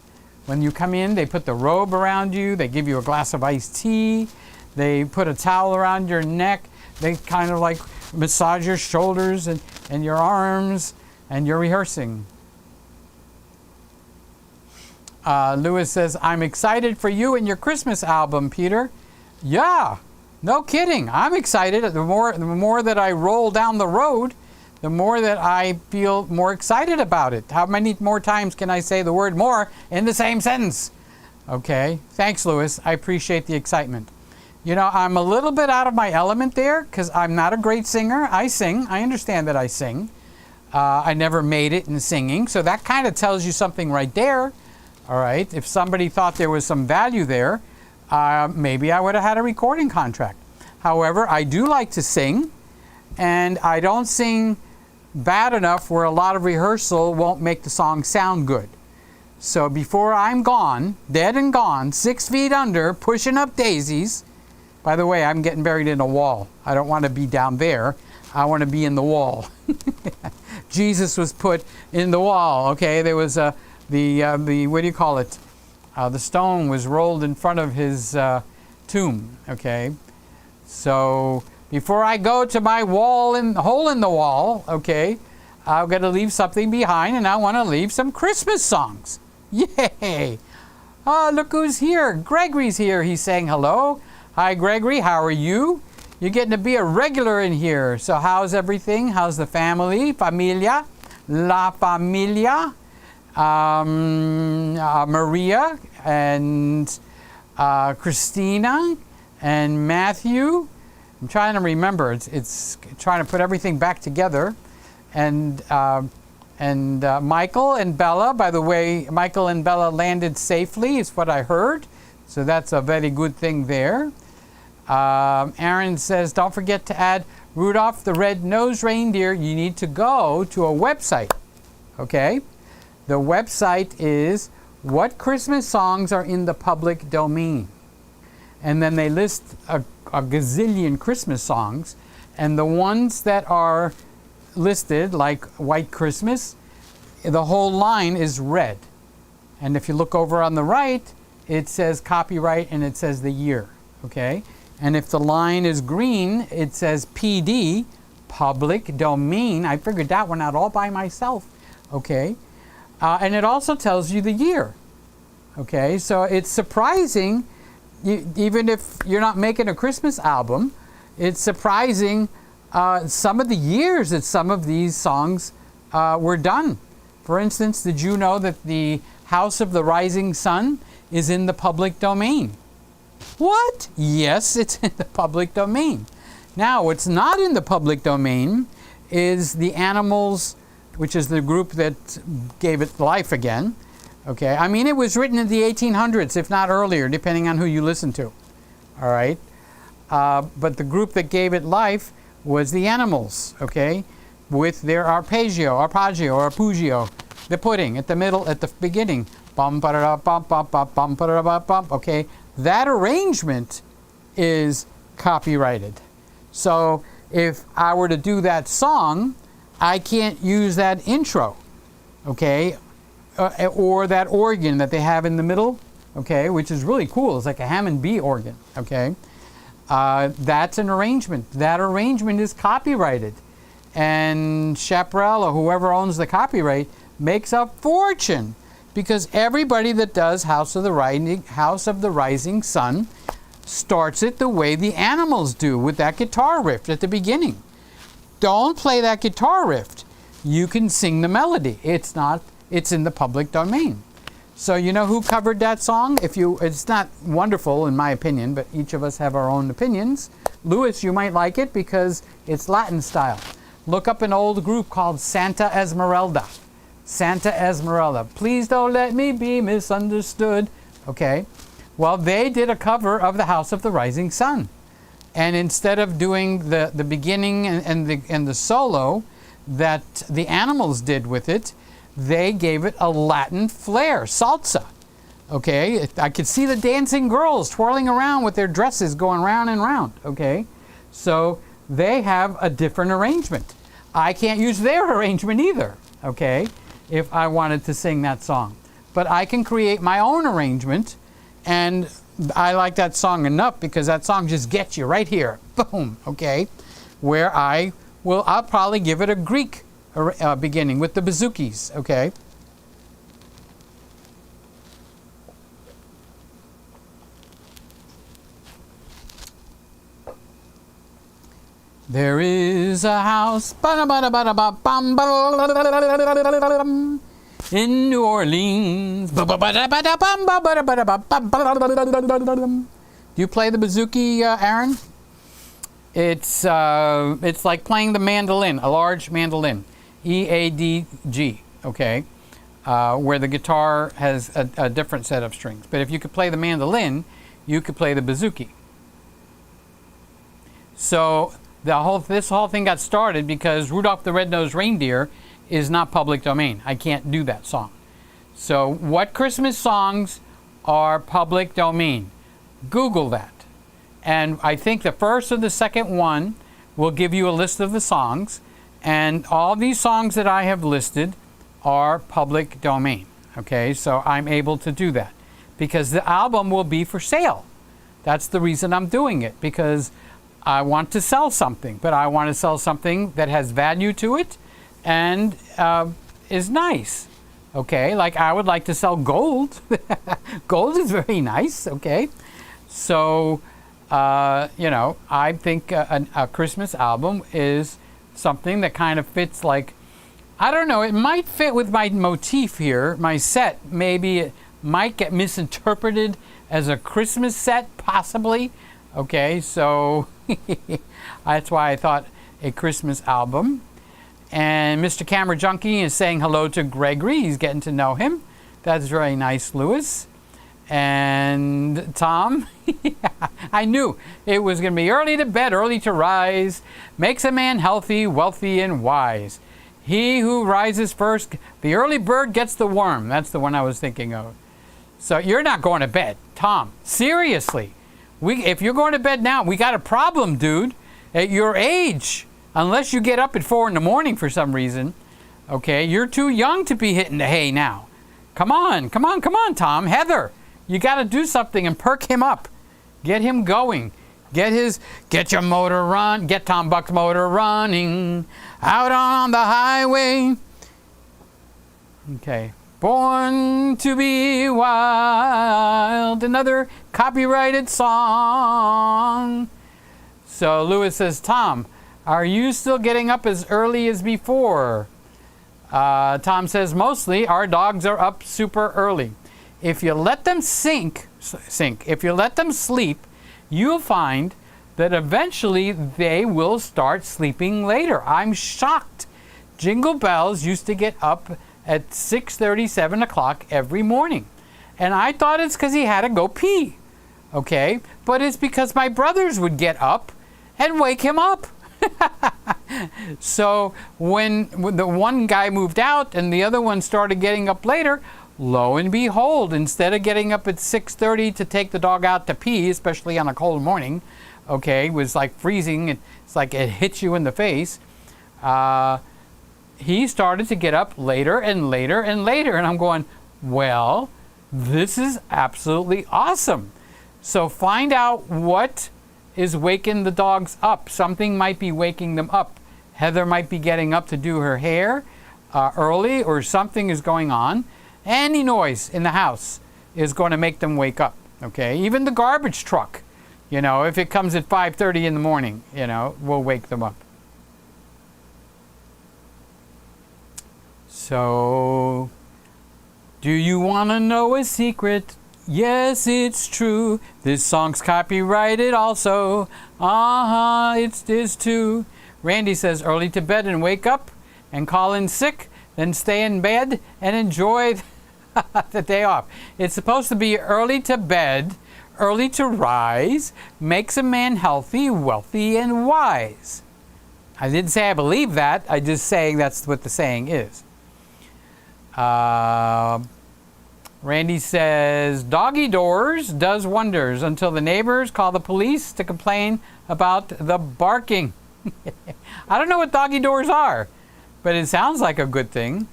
When you come in, they put the robe around you. They give you a glass of iced tea. They put a towel around your neck. They kind of like massage your shoulders and your arms, and you're rehearsing. Lewis says, I'm excited for you and your Christmas album, Peter. Yeah, no kidding. I'm excited. The more that I roll down the road, the more that I feel more excited about it. How many more times can I say the word more in the same sentence? Okay, thanks, Lewis. I appreciate the excitement. You know, I'm a little bit out of my element there because I'm not a great singer. I sing. I understand that I sing. I never made it in singing, so that kind of tells you something right there. All right, if somebody thought there was some value there, maybe I would have had a recording contract. However, I do like to sing, and I don't sing bad enough where a lot of rehearsal won't make the song sound good. So before I'm gone, dead and gone, 6 feet under, pushing up daisies. By the way, I'm getting buried in a wall. I don't want to be down there. I want to be in the wall. Jesus was put in the wall. Okay, there was the what do you call it? The stone was rolled in front of his tomb. Okay, so before I go to my hole in the wall, okay, I've got to leave something behind, and I want to leave some Christmas songs. Yay! Oh, look who's here. Gregory's here. He's saying hello. Hi, Gregory. How are you? You're getting to be a regular in here. So how's everything? How's the family? Familia? La familia? Maria and Christina and Matthew. I'm trying to remember. It's trying to put everything back together. And Michael and Bella. By the way, Michael and Bella landed safely, is what I heard. So that's a very good thing there. Aaron says, don't forget to add Rudolph the Red-Nosed Reindeer. You need to go to a website. Okay? The website is what Christmas songs are in the public domain. And then they list a gazillion Christmas songs. And the ones that are listed, like White Christmas, the whole line is red. And if you look over on the right, it says copyright and it says the year. Okay? And if the line is green, it says PD, public domain. I figured that one out all by myself. Okay? And it also tells you the year. Okay? So it's surprising, even if you're not making a Christmas album, it's surprising some of the years that some of these songs were done. For instance, did you know that the House of the Rising Sun is in the public domain? What? Yes, it's in the public domain. Now, what's not in the public domain is the Animals, which is the group that gave it life again. Okay, I mean, it was written in the 1800s, if not earlier, depending on who you listen to. All right, but the group that gave it life was the Animals. Okay, with their arpeggio, the pudding at the middle, at the beginning. Bum ba da bum bum bum bum ba da bum. Okay. That arrangement is copyrighted. So if I were to do that song, I can't use that intro, okay, or that organ that they have in the middle, okay, which is really cool. It's like a Hammond B organ, okay. That's an arrangement. That arrangement is copyrighted. And Chaparral, or whoever owns the copyright, makes a fortune. Because everybody that does House of the Rising Sun starts it the way the Animals do, with that guitar riff at the beginning. Don't play that guitar riff. You can sing the melody. It's in the public domain. So you know who covered that song? It's not wonderful in my opinion, but each of us have our own opinions. Louis, you might like it because it's Latin style. Look up an old group called Santa Esmeralda. Santa Esmeralda. Please don't let me be misunderstood. Okay. Well, they did a cover of the House of the Rising Sun. And instead of doing the beginning and the solo that the Animals did with it, they gave it a Latin flair, salsa. Okay. I could see the dancing girls twirling around with their dresses going round and round. Okay. So they have a different arrangement. I can't use their arrangement either. Okay. if I wanted to sing that song. But I can create my own arrangement, and I like that song enough because that song just gets you right here. Boom, okay? Where I'll probably give it a Greek beginning with the bazookies, okay? There is a house in New Orleans. Do you play the bouzouki, Aaron? It's like playing the mandolin, a large mandolin, EADG, okay, where the guitar has a different set of strings. But if you could play the mandolin, you could play the bouzouki. So this whole thing got started because Rudolph the Red-Nosed Reindeer is not public domain. I can't do that song. So what Christmas songs are public domain? Google that. And I think the first or the second one will give you a list of the songs. And all these songs that I have listed are public domain. Okay, so I'm able to do that because the album will be for sale. That's the reason I'm doing it, because I want to sell something, but I want to sell something that has value to it and is nice. Okay, like I would like to sell gold. Gold is very nice, okay? So, I think a Christmas album is something that kind of fits, like, I don't know, it might fit with my motif here, my set. Maybe it might get misinterpreted as a Christmas set, possibly. Okay, so that's why I thought a Christmas album. And Mr. Camera Junkie is saying hello to Gregory. He's getting to know him. That's very nice, Lewis. And Tom, I knew it was going to be early to bed, early to rise. Makes a man healthy, wealthy, and wise. He who rises first, the early bird gets the worm. That's the one I was thinking of. So you're not going to bed, Tom. Seriously. If you're going to bed now, we got a problem, dude. At your age, unless you get up at 4 in the morning for some reason, okay, you're too young to be hitting the hay now. Come on, Tom. Heather, you got to do something and perk him up. Get him going. Get your motor run. Get Tom Buck's motor running out on the highway. Okay. Born to be wild, another copyrighted song. So Lewis says, Tom, are you still getting up as early as before? Tom says, mostly our dogs are up super early. If you let them if you let them sleep, you'll find that eventually they will start sleeping later. I'm shocked. Jingle Bells used to get up at 6:30, 7 o'clock every morning. And I thought it's because he had to go pee. Okay? But it's because my brothers would get up and wake him up. So when the one guy moved out and the other one started getting up later, lo and behold, instead of getting up at 6:30 to take the dog out to pee, especially on a cold morning, okay, it was like freezing, it's like it hits you in the face, he started to get up later and later and later. And I'm going, well, this is absolutely awesome. So find out what is waking the dogs up. Something might be waking them up. Heather might be getting up to do her hair early, or something is going on. Any noise in the house is going to make them wake up. Okay, even the garbage truck, if it comes at 5:30 in the morning, will wake them up. So, do you want to know a secret? Yes, it's true. This song's copyrighted also. It is too. Randy says, early to bed and wake up and call in sick, then stay in bed and enjoy the day off. It's supposed to be early to bed, early to rise, makes a man healthy, wealthy, and wise. I didn't say I believe that. I'm just saying that's what the saying is. Randy says, doggy doors does wonders until the neighbors call the police to complain about the barking. I don't know what doggy doors are, but it sounds like a good thing.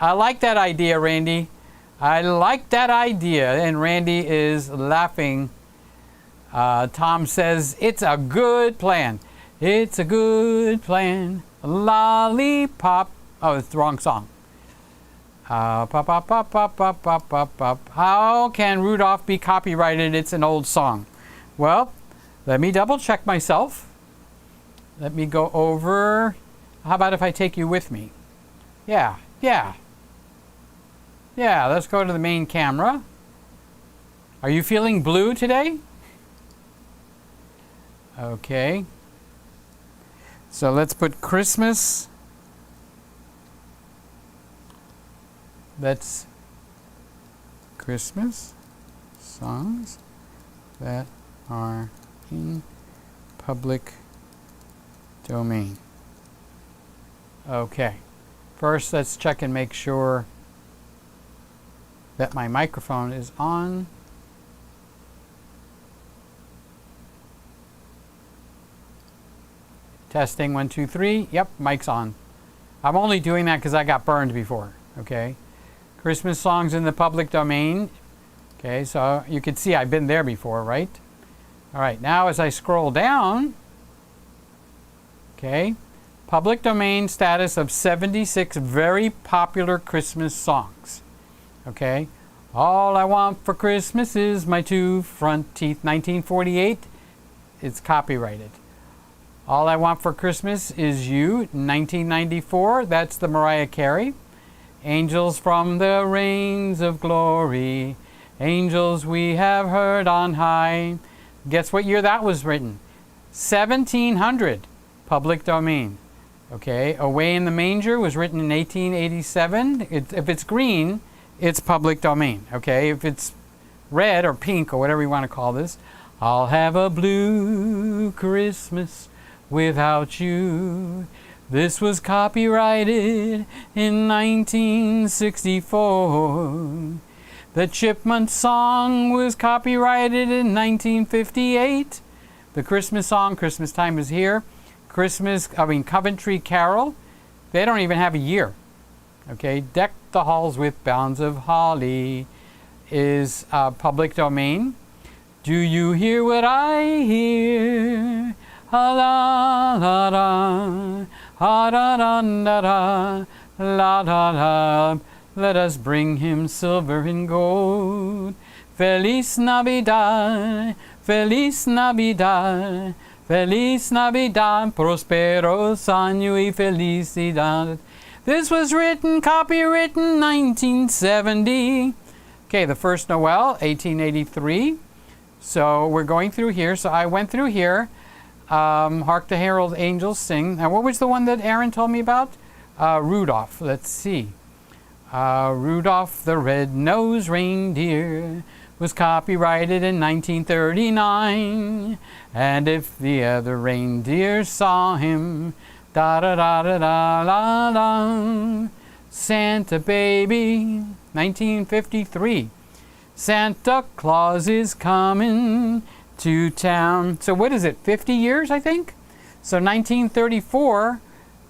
I like that idea, Randy. I like that idea. And Randy is laughing. Tom says, it's a good plan. It's a good plan. Lollipop. Oh, it's the wrong song. Pop, pop, pop, pop, pop, pop, pop, pop. How can Rudolph be copyrighted? It's an old song. Well, let me double check myself. Let me go over. How about if I take you with me? Yeah, let's go to the main camera. Are you feeling blue today? Okay. So let's put Christmas. That's Christmas songs that are in public domain. Okay. First, let's check and make sure that my microphone is on. Testing 1, 2, 3. Yep, mic's on. I'm only doing that because I got burned before. Okay. Christmas songs in the public domain. Okay, so you can see I've been there before, right? All right, now as I scroll down, okay, public domain status of 76 very popular Christmas songs. Okay, all I want for Christmas is my 2 front teeth, 1948. It's copyrighted. All I Want for Christmas Is You, 1994. That's the Mariah Carey. Angels from the Reigns of Glory, angels we have heard on high. Guess what year that was written? 1700, public domain. Okay, Away in the Manger was written in 1887. If it's green, it's public domain. Okay, if it's red or pink or whatever you want to call this, I'll have a blue Christmas without you. This was copyrighted in 1964. The Chipmunk song was copyrighted in 1958. The Christmas song, Christmas Time Is Here. Coventry Carol, they don't even have a year. Okay, Deck the Halls with Bounds of Holly is public domain. Do you hear what I hear? La la la la, ha da da da da, la la la. Let us bring him silver and gold. Feliz Navidad, Feliz Navidad, Feliz Navidad, prosperos año y felicidad. This was copywritten 1970. Okay, the first Noel, 1883. So we're going through here. So I went through here. Hark the Herald Angels Sing. Now, what was the one that Aaron told me about? Rudolph. Let's see. Rudolph the Red-Nosed Reindeer was copyrighted in 1939. And if the other reindeer saw him, da-da-da-da-da-la-la. Santa Baby, 1953. Santa Claus is coming to town. So what is it, 50 years, I think? So 1934,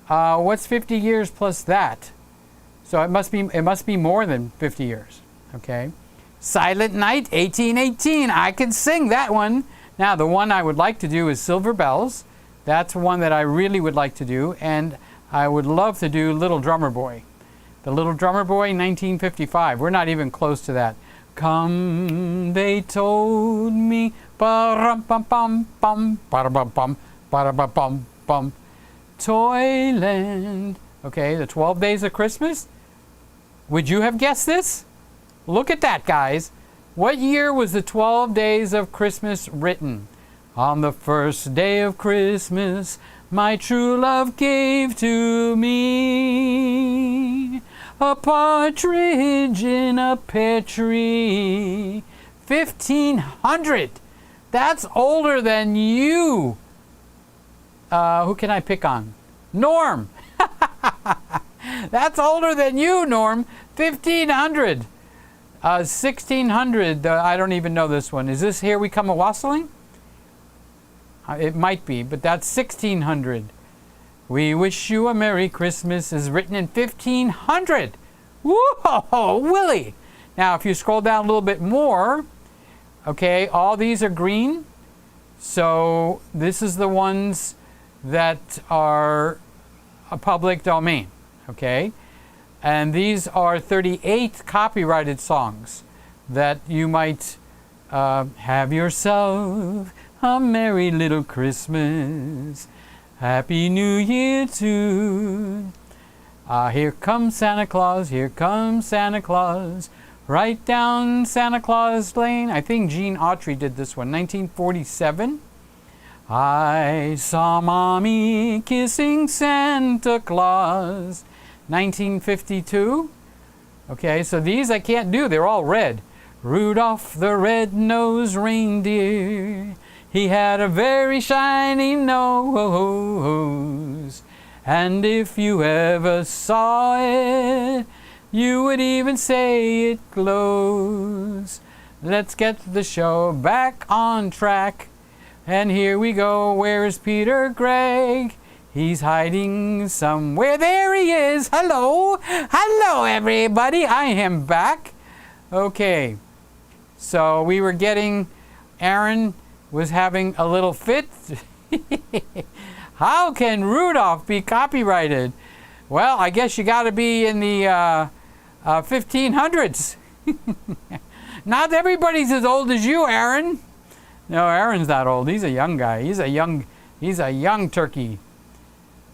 what's 50 years plus that? So it must be more than 50 years, okay? Silent Night, 1818. I can sing that one. Now, the one I would like to do is Silver Bells. That's one that I really would like to do, and I would love to do Little Drummer Boy. The Little Drummer Boy, 1955. We're not even close to that. Come, they told me, ba-rum-bum-bum-bum, ba-da-bum-bum, ba-da-bum-bum-bum. Toyland. Okay, the 12 Days of Christmas. Would you have guessed this? Look at that, guys. What year was the 12 Days of Christmas written? On the first day of Christmas, my true love gave to me a partridge in a pear tree. 1500. That's older than you. Who can I pick on? Norm. That's older than you, Norm. 1500. 1600. I don't even know this one. Is this Here We Come A-Wassailing? It might be, but that's 1600. We Wish You a Merry Christmas is written in 1500. Whoa, Willie. Now, if you scroll down a little bit more, okay, all these are green. So this is the ones that are a public domain, okay? And these are 38 copyrighted songs that you might have yourself a merry little Christmas. Happy New Year too. Here comes Santa Claus, here comes Santa Claus. Right down Santa Claus Lane. I think Gene Autry did this one, 1947. I saw Mommy kissing Santa Claus, 1952. Okay, so these I can't do, they're all red. Rudolph the red-nosed reindeer, he had a very shiny nose. And if you ever saw it, you would even say it glows. Let's get the show back on track. And here we go. Where's Peter Gregg? He's hiding somewhere. There he is. Hello. Hello, everybody. I am back. Okay. So we were getting, Aaron was having a little fit. How can Rudolph be copyrighted? Well, I guess you got to be in the 1500s. Not everybody's as old as you, Aaron. No, Aaron's not old. He's a young guy. He's a young turkey.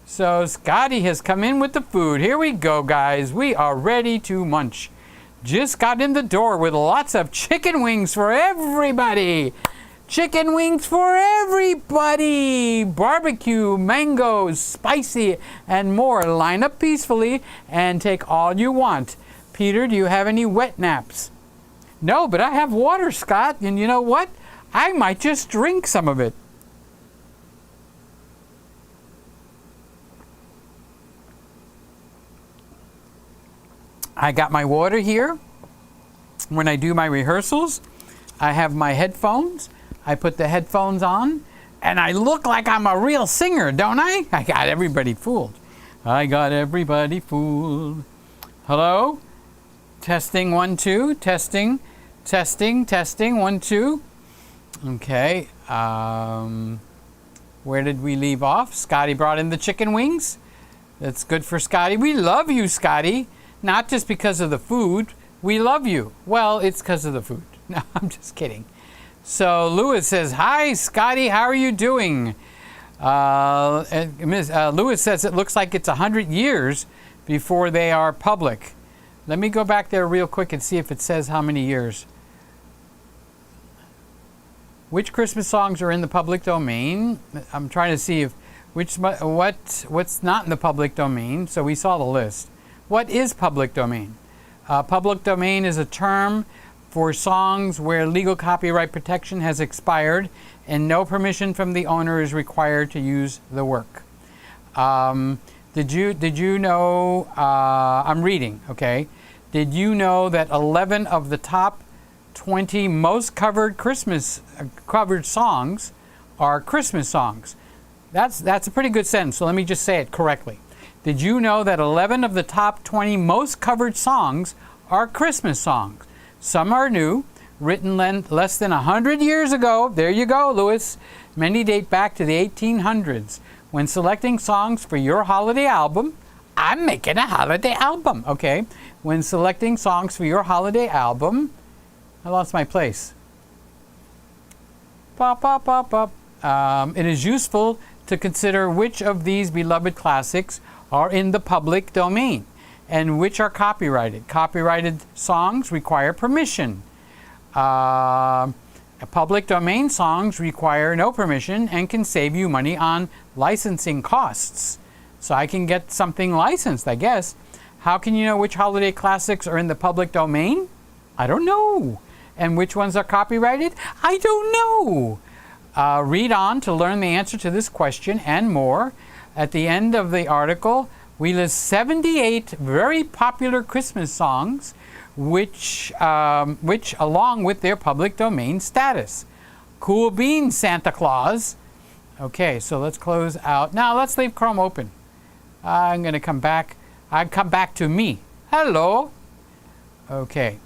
So Scotty has come in with the food. Here we go, guys. We are ready to munch. Just got in the door with lots of chicken wings for everybody. Chicken wings for everybody. Barbecue, mangoes, spicy, and more. Line up peacefully and take all you want. Peter, do you have any wet naps? No, but I have water, Scott. And you know what? I might just drink some of it. I got my water here. When I do my rehearsals, I have my headphones. I put the headphones on, and I look like I'm a real singer, don't I? I got everybody fooled. I got everybody fooled. Hello? Testing, 1, 2. Testing, 1, 2. Okay. Where did we leave off? Scotty brought in the chicken wings. That's good for Scotty. We love you, Scotty. Not just because of the food. We love you. Well, it's because of the food. No, I'm just kidding. So Lewis says, hi, Scotty. How are you doing? Lewis says it looks like it's 100 years before they are public. Let me go back there real quick and see if it says how many years. Which Christmas songs are in the public domain? I'm trying to see if what's not in the public domain. So we saw the list. What is public domain? Public domain is a term for songs where legal copyright protection has expired and no permission from the owner is required to use the work. Did you know? I'm reading. Okay. Did you know that 11 of the top 20 most covered covered songs are Christmas songs? That's a pretty good sentence. So let me just say it correctly. Did you know that 11 of the top 20 most covered songs are Christmas songs? Some are new, written less than 100 years ago. There you go, Lewis. Many date back to the 1800s. When selecting songs for your holiday album, I'm making a holiday album, okay? When selecting songs for your holiday album, I lost my place. Pop, pop, pop, pop. It is useful to consider which of these beloved classics are in the public domain and which are copyrighted. Copyrighted songs require permission. Public domain songs require no permission and can save you money on licensing costs. So I can get something licensed, I guess. How can you know which holiday classics are in the public domain? I don't know. And which ones are copyrighted? I don't know. Read on to learn the answer to this question and more. At the end of the article, we list 78 very popular Christmas songs, which along with their public domain status. Cool beans, Santa Claus. Okay, so let's close out. Now let's leave Chrome open. I'm going to come back. I come back to me. Hello. Okay.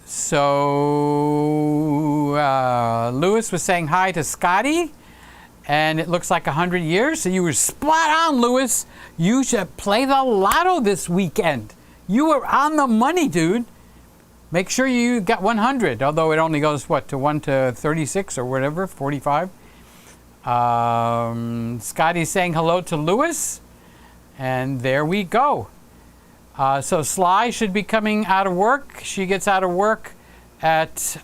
So Lewis was saying hi to Scotty, and it looks like 100 years. So you were spot on, Lewis. You should play the lotto this weekend. You were on the money, dude. Make sure you got 100, although it only goes, what, to 1 to 36 or whatever, 45. Scotty's saying hello to Lewis, and there we go. So Sly should be coming out of work. She gets out of work at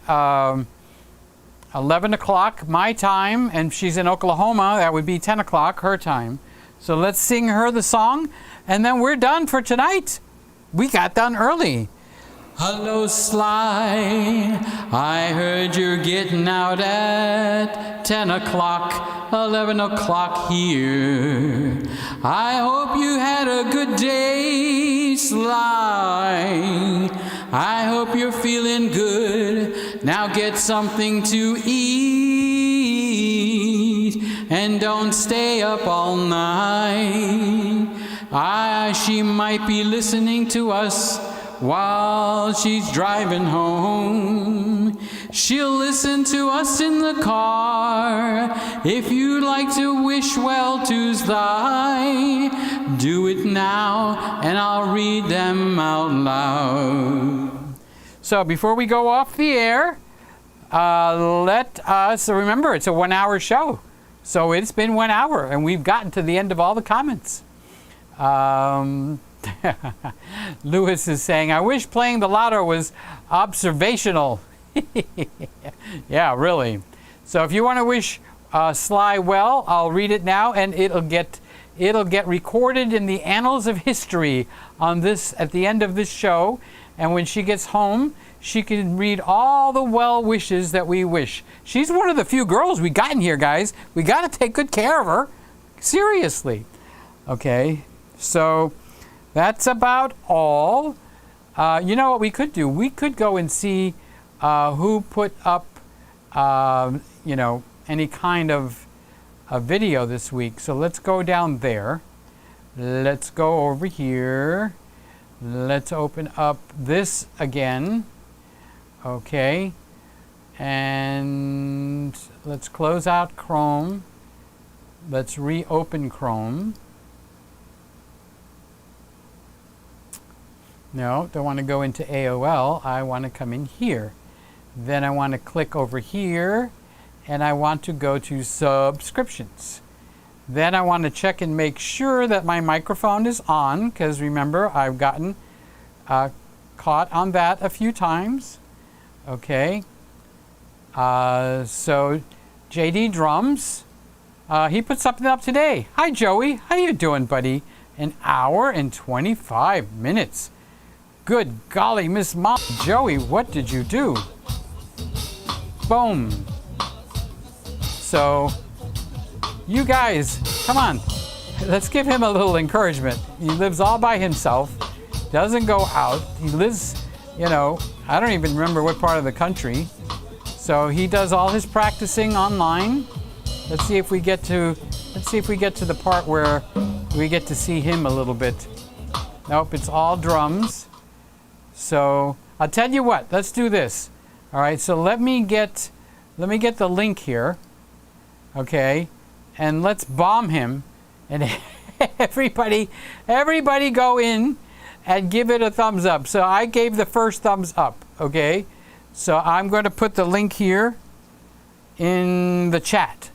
11 o'clock my time, and she's in Oklahoma. That would be 10 o'clock her time. So let's sing her the song, and then we're done for tonight. We got done early. Hello, Sly. I heard you're getting out at 10 o'clock, 11 o'clock here. I hope you had a good day, Sly. I hope you're feeling good. Now get something to eat and don't stay up all night. She might be listening to us while she's driving home. She'll listen to us in the car. If you'd like to wish well to Sly, do it now and I'll read them out loud. So before we go off the air, let us remember it's a 1 hour show. So it's been 1 hour and we've gotten to the end of all the comments. Lewis is saying, I wish playing the lotto was observational. Yeah, really. So if you want to wish Sly well, I'll read it now, and it'll get recorded in the annals of history on this at the end of this show. And when she gets home, she can read all the well wishes that we wish. She's one of the few girls we got in here, guys. We got to take good care of her. Seriously. Okay. So that's about all. You know what we could do? We could go and see who put up, any kind of a video this week. So let's go down there. Let's go over here. Let's open up this again. Okay. And let's close out Chrome. Let's reopen Chrome. No, don't want to go into AOL. I want to come in here. Then I want to click over here, and I want to go to subscriptions. Then I want to check and make sure that my microphone is on, because remember, I've gotten caught on that a few times. Okay. So JD Drums, he put something up today. Hi, Joey. How you doing, buddy? 1 hour and 25 minutes. Good golly, Miss Mom. Joey, what did you do? Boom. So, you guys, come on. Let's give him a little encouragement. He lives all by himself, doesn't go out. He lives, I don't even remember what part of the country. So he does all his practicing online. Let's see if we get to the part where we get to see him a little bit. Nope, it's all drums. So I'll tell you what, let's do this. All right, so let me get the link here. Okay, and let's bomb him, and everybody go in and give it a thumbs up. So I gave the first thumbs up. Okay, so I'm going to put the link here in the chat.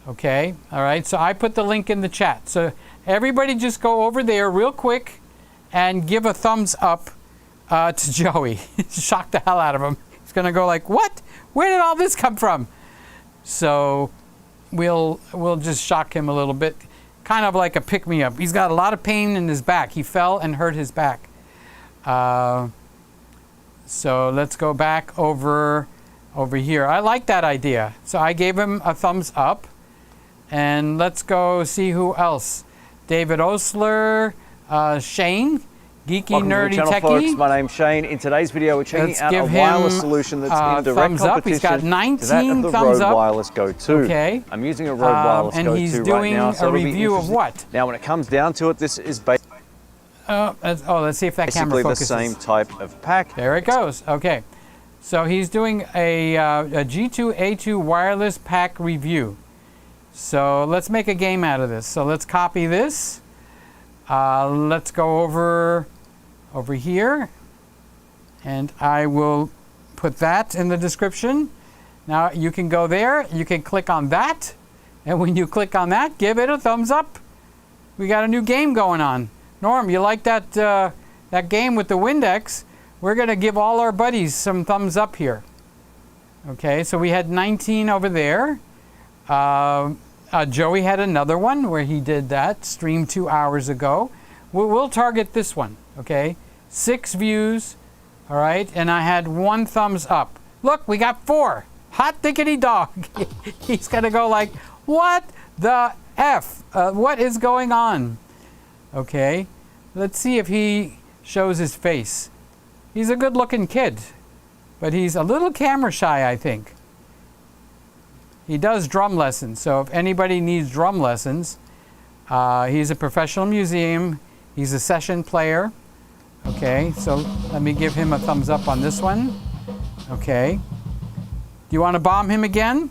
Okay, all right, so I put the link in the chat. So everybody just go over there real quick and give a thumbs up to Joey. Shock the hell out of him. He's gonna go like, what? Where did all this come from? So we'll just shock him a little bit, kind of like a pick-me-up. He's got a lot of pain in his back. He fell and hurt his back. So let's go back over here. I like that idea. So I gave him a thumbs up, and let's go see who else. David Osler, Shane. Geeky, Welcome nerdy, to the channel, techie. folks. My name's Shane. In today's video, we're checking out a wireless solution that's in direct competition He's got 19 to that of the thumbs Rode up. Wireless Go 2. Okay. I'm using a Rode Wireless and Go he's 2 doing right now, so a it'll be review of interesting. what? Now, when it comes down to it, this is based. let's see if that camera Basically the focuses. same type of pack. There it goes. Okay. So he's doing a G2A2 wireless pack review. So let's make a game out of this. So let's copy this. Let's go over here. And I will put that in the description. Now you can go there. You can click on that. And when you click on that, give it a thumbs up. We got a new game going on. Norm, you like that, that game with the Windex? We're going to give all our buddies some thumbs up here. Okay, so we had 19 over there. Joey had another one where he did that, streamed 2 hours ago. We'll target this one, okay? 6 views, all right? And I had 1 thumbs up. Look, we got 4. Hot diggity dog. He's going to go like, what the F? What is going on? Okay, let's see if he shows his face. He's a good-looking kid, but he's a little camera shy, I think. He does drum lessons, so if anybody needs drum lessons, he's a professional musician. He's a session player. Okay, so let me give him a thumbs up on this one. Okay. Do you want to bomb him again?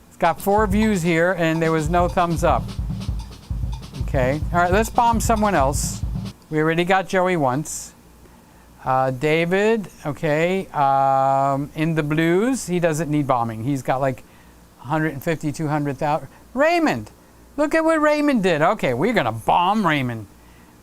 It's got 4 views here, and there was no thumbs up. Okay, all right, let's bomb someone else. We already got Joey once. David, okay, in the blues, he doesn't need bombing. He's got like 150, 200,000. Raymond, look at what Raymond did. Okay, we're gonna bomb Raymond.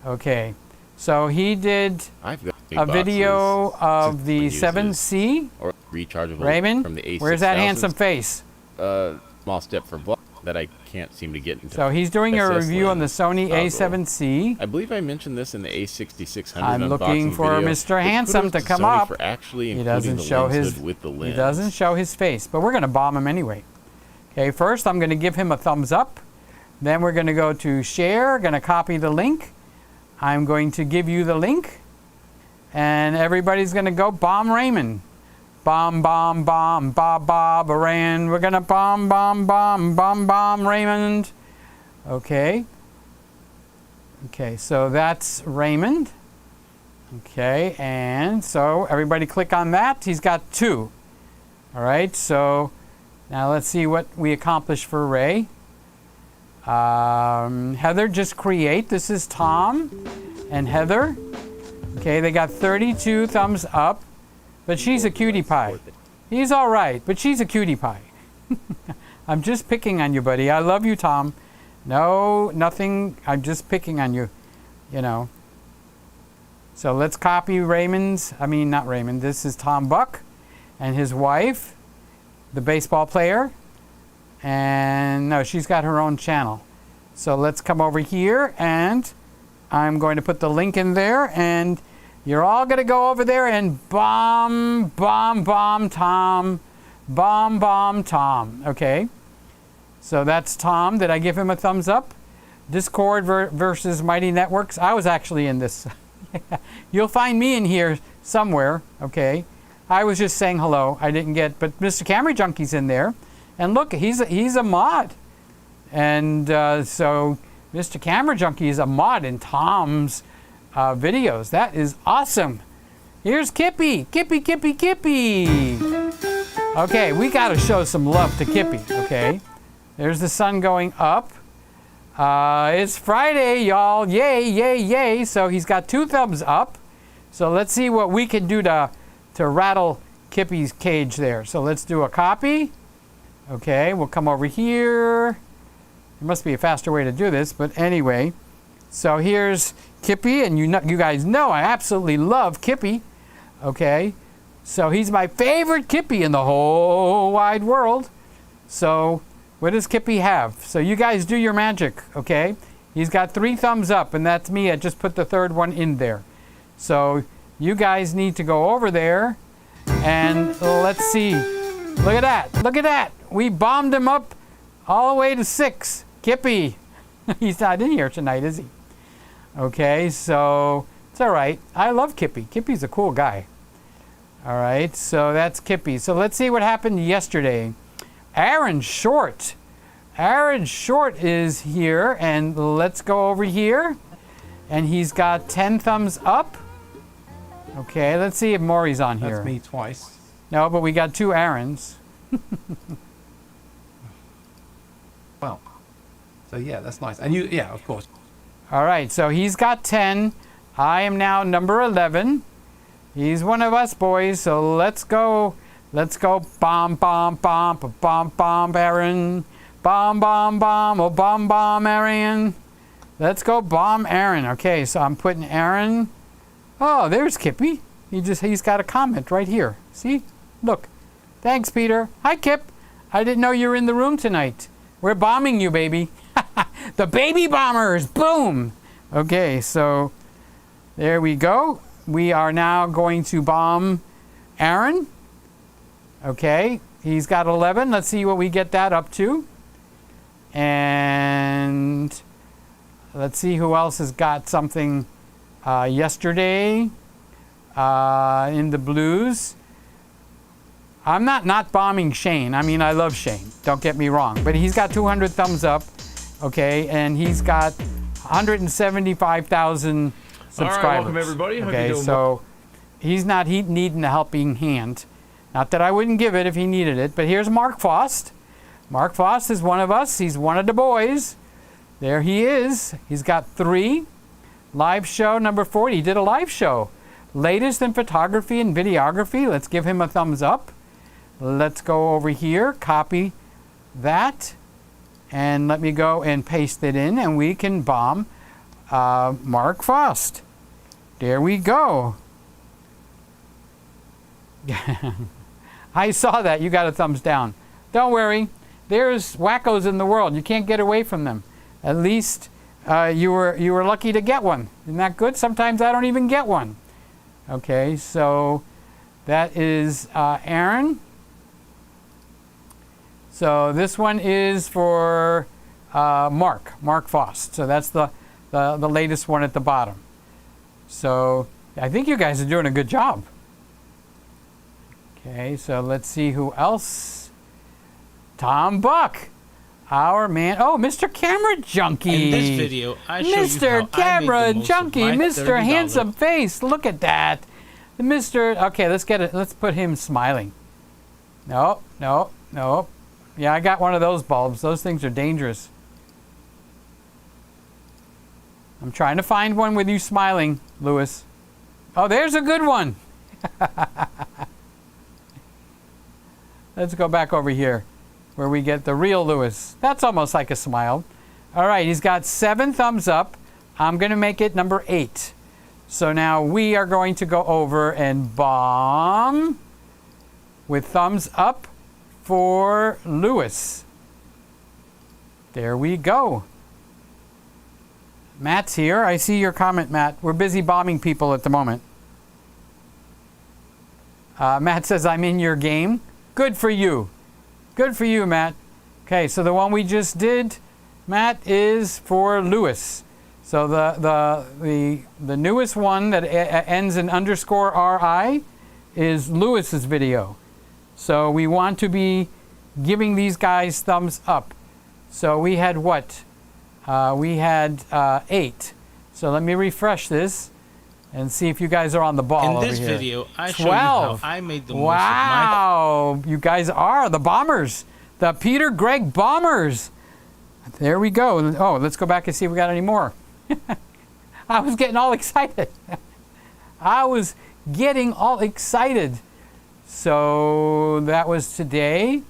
Okay, so he did a video of the 7C. Or rechargeable Raymond, from the A6000. Where's that handsome face? Small step for block that I can't seem to get into. So he's doing a review on the Sony A7C. I believe I mentioned this in the A6600 I'm looking for video. Mr. Handsome to come Sony up. For actually He doesn't show his with the lens. He doesn't show his face, but we're going to bomb him anyway. Okay, first I'm going to give him a thumbs up. Then we're going to go to share, going to copy the link. I'm going to give you the link. And everybody's going to go bomb Raymond. Bomb, bomb, bomb, Bob, Bob, Iran. We're going to bomb, bomb, bomb, bomb, bomb Raymond. Okay. Okay, so that's Raymond. Okay, and so everybody click on that. He's got 2. All right, so now let's see what we accomplished for Ray. Heather, just create. This is Tom and Heather. Okay, they got 32 thumbs up. But she's a cutie pie. He's all right, but she's a cutie pie. I'm just picking on you, buddy. I love you, Tom. No, nothing. I'm just picking on you, you know. So let's copy Raymond's. I mean, not Raymond. This is Tom Buck and his wife, the baseball player. And no, she's got her own channel. So let's come over here, and I'm going to put the link in there, and you're all going to go over there and bomb, bomb, bomb Tom. Bomb, bomb Tom. Okay. So that's Tom. Did I give him a thumbs up? Discord versus Mighty Networks. I was actually in this. You'll find me in here somewhere. Okay. I was just saying hello. I didn't get, but Mr. Camera Junkie's in there. And look, he's a mod. And so Mr. Camera Junkie is a mod in Tom's videos. That is awesome. Here's Kippy. Kippy, Kippy, Kippy. Okay, we got to show some love to Kippy. Okay, there's the sun going up. It's Friday, y'all. Yay, yay, yay. So he's got 2 thumbs up. So let's see what we can do to rattle Kippy's cage there. So let's do a copy. Okay, we'll come over here. There must be a faster way to do this, but anyway. So here's Kippy, and you guys know I absolutely love Kippy. Okay, so he's my favorite Kippy in the whole wide world. So what does Kippy have? So you guys do your magic, okay? He's got 3 thumbs up, and that's me. I just put the 3rd one in there. So you guys need to go over there, and let's see. Look at that. Look at that. We bombed him up all the way to 6. Kippy. He's not in here tonight, is he? Okay, so it's all right. I love Kippy. Kippy's a cool guy. All right, so that's Kippy. So let's see what happened yesterday. Aaron Short. Aaron Short is here, and let's go over here. and he's got 10 thumbs up. Okay, let's see if Maury's on here. That's me twice. No, but we got 2 Aarons. Well, so yeah, that's nice. And you, yeah, of course. All right, so he's got 10. I am now number 11. He's one of us boys, so let's go. Let's go. Bomb, bomb, bomb, bomb, bomb, Aaron. Bomb, bomb, bomb, oh, bomb, bomb, Aaron. Let's go bomb Aaron. Okay, so I'm putting Aaron. Oh, there's Kippy. He's got a comment right here. See? Look. Thanks, Peter. Hi, Kip. I didn't know you were in the room tonight. We're bombing you, baby. The baby bombers. Boom. Okay, so there we go. We are now going to bomb Aaron. Okay, he's got 11. Let's see what we get that up to. And let's see who else has got something yesterday in the blues. I'm not bombing Shane. I mean, I love Shane. Don't get me wrong. But he's got 200 thumbs up. Okay, and he's got 175,000 subscribers. All right, welcome everybody. Hope Okay, you're doing so he's not needing a helping hand. Not that I wouldn't give it if he needed it. But here's Mark Fost. Mark Fost is one of us. He's one of the boys. There he is. He's got 3. Live show number 40. He did a live show. Latest in photography and videography. Let's give him a thumbs up. Let's go over here. Copy that. And let me go and paste it in. And we can bomb Mark Fost. There we go. I saw that. You got a thumbs down. Don't worry. There's wackos in the world. You can't get away from them. At least you were lucky to get one. Isn't that good? Sometimes I don't even get one. Okay, so that is Aaron. So this one is for Mark Fost. So that's the latest one at the bottom. So I think you guys are doing a good job. Okay, so let's see who else. Tom Buck, our man. Oh, Mr. Camera Junkie. In this video, I show Mr. you how Camera I made the most Junkie, of my Mr. $30. Handsome Face. Look at that. Mr. Okay, let's get it. Let's put him smiling. No. Yeah, I got one of those bulbs. Those things are dangerous. I'm trying to find one with you smiling, Lewis. Oh, there's a good one. Let's go back over here where we get the real Lewis. That's almost like a smile. All right, he's got 7 thumbs up. I'm going to make it number 8. So now we are going to go over and bomb with thumbs up for Lewis. There we go. Matt's here. I see your comment, Matt. We're busy bombing people at the moment. Matt says, I'm in your game. Good for you. Good for you, Matt. Okay, so the one we just did, Matt, is for Lewis. So the newest one that ends in _RI is Lewis's video. So we want to be giving these guys thumbs up. So we had what? We had 8. So let me refresh this and see if you guys are on the ball over here. In this video, I show you 12. how I made the most of my... Wow, you guys are the bombers. The Peter Gregg bombers. There we go. Oh, let's go back and see if we got any more. I was getting all excited. So that was today.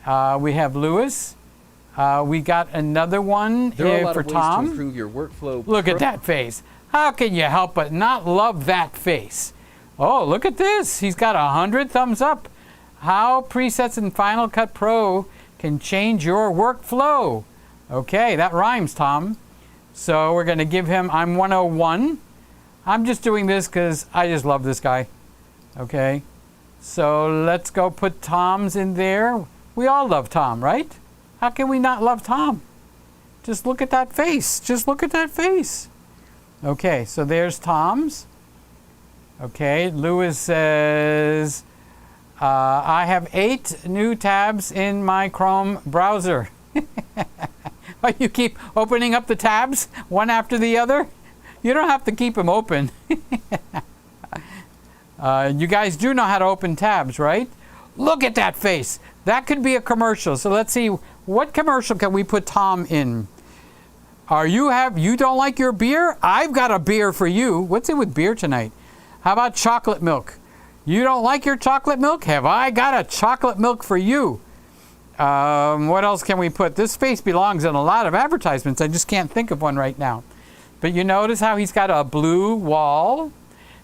We have Lewis. We got another one There are a lot for of ways Tom. to improve your workflow. Look at that face. How can you help but not love that face? Oh, look at this. He's got 100 thumbs up. How presets in Final Cut Pro can change your workflow. Okay, that rhymes, Tom. So we're going to give him, I'm 101. I'm just doing this because I just love this guy. Okay, so let's go put Tom's in there. We all love Tom, right? How can we not love Tom? Just look at that face. Just look at that face. Okay, so there's Tom's. Okay, Lewis says, I have 8 new tabs in my Chrome browser. Oh, you keep opening up the tabs one after the other? You don't have to keep them open. You guys do know how to open tabs, right? Look at that face. That could be a commercial. So let's see, what commercial can we put Tom in? You don't like your beer? I've got a beer for you. What's it with beer tonight? How about chocolate milk? You don't like your chocolate milk? Have I got a chocolate milk for you? What else can we put? This face belongs in a lot of advertisements. I just can't think of one right now. But you notice how he's got a blue wall.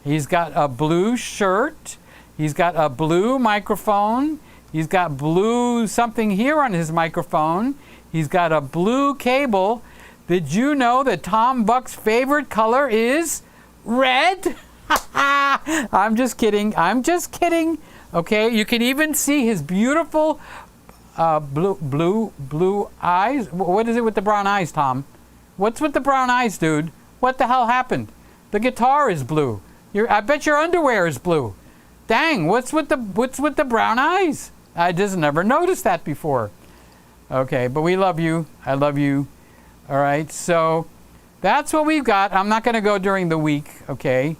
He's got a blue shirt. He's got a blue microphone. He's got blue something here on his microphone. He's got a blue cable. Did you know that Tom Buck's favorite color is red? I'm just kidding. I'm just kidding. Okay, you can even see his beautiful blue eyes. What is it with the brown eyes, Tom? What's with the brown eyes, dude? What the hell happened? The guitar is blue. I bet your underwear is blue. Dang, what's with the brown eyes? I just never noticed that before. Okay, but we love you. I love you. All right, so that's what we've got. I'm not going to go during the week, okay?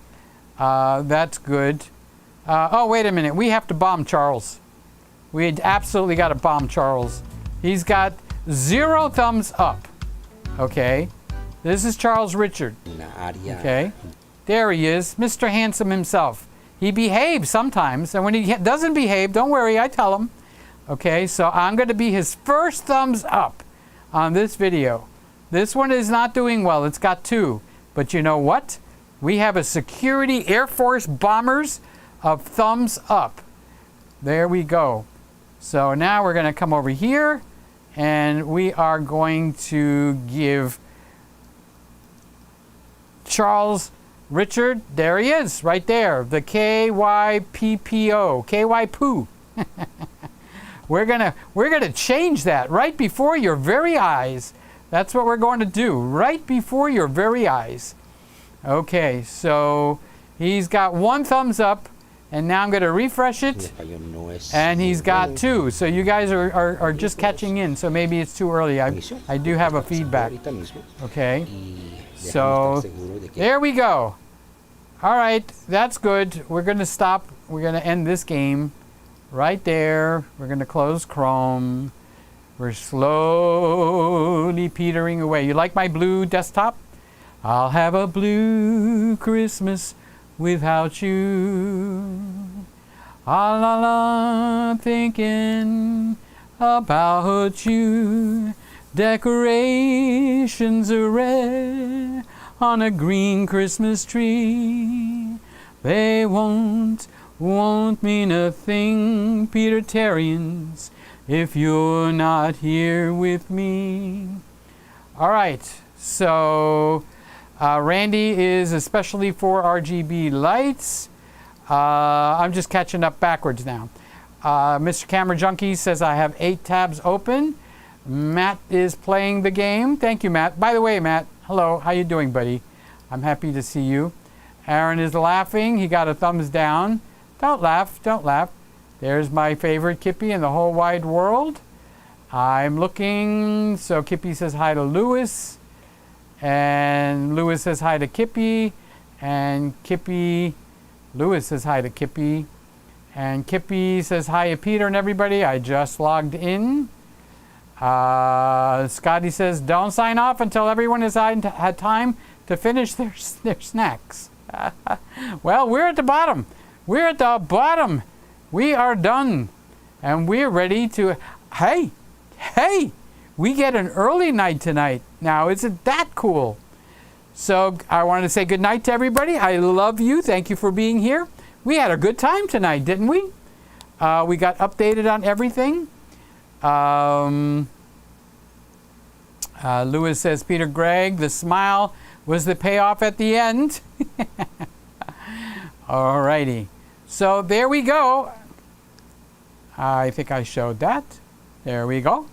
That's good. Oh, wait a minute. We have to bomb Charles. We absolutely got to bomb Charles. He's got 0 thumbs up, okay? This is Charles Richard, okay? There he is, Mr. Handsome himself. He behaves sometimes, and when he doesn't behave, don't worry, I tell him. Okay, so I'm going to be his first thumbs up on this video. This one is not doing well. It's got 2. But you know what? We have a security Air Force bombers of thumbs up. There we go. So now we're going to come over here, and we are going to give Charles Richard, there he is, right there, the KYPPO, KY Poo. We're gonna change that right before your very eyes. That's what we're going to do, right before your very eyes. Okay, so he's got 1 thumbs up, and now I'm going to refresh it, and he's got 2. So you guys are just catching in, so maybe it's too early. I do have a feedback. Okay, so there we go. All right, that's good. We're going to stop. We're going to end this game right there. We're going to close Chrome. We're slowly petering away. You like my blue desktop? I'll have a blue Christmas without you. Ah la la, thinking about you. Decorations are red on a green Christmas tree. They won't mean a thing, Peter-tarians, if you're not here with me. All right, so Randy is especially for RGB lights. I'm just catching up backwards now. Mr. Camera Junkie says I have 8 tabs open. Matt is playing the game. Thank you, Matt. By the way, Matt, hello. How you doing, buddy? I'm happy to see you. Aaron is laughing. He got a thumbs down. Don't laugh. Don't laugh. There's my favorite Kippy in the whole wide world. I'm looking. So Kippy says hi to Lewis. And Lewis says hi to Kippy. And Lewis says hi to Kippy. And Kippy says hi to Peter and everybody. I just logged in. Scotty says, don't sign off until everyone has had time to finish their snacks. Well, we're at the bottom. We're at the bottom. We are done. And we're ready to... Hey, we get an early night tonight. Now, isn't that cool? So I wanted to say good night to everybody. I love you. Thank you for being here. We had a good time tonight, didn't we? We got updated on everything. Lewis says, Peter Gregg, the smile was the payoff at the end. Alrighty. So there we go. I think I showed that. There we go.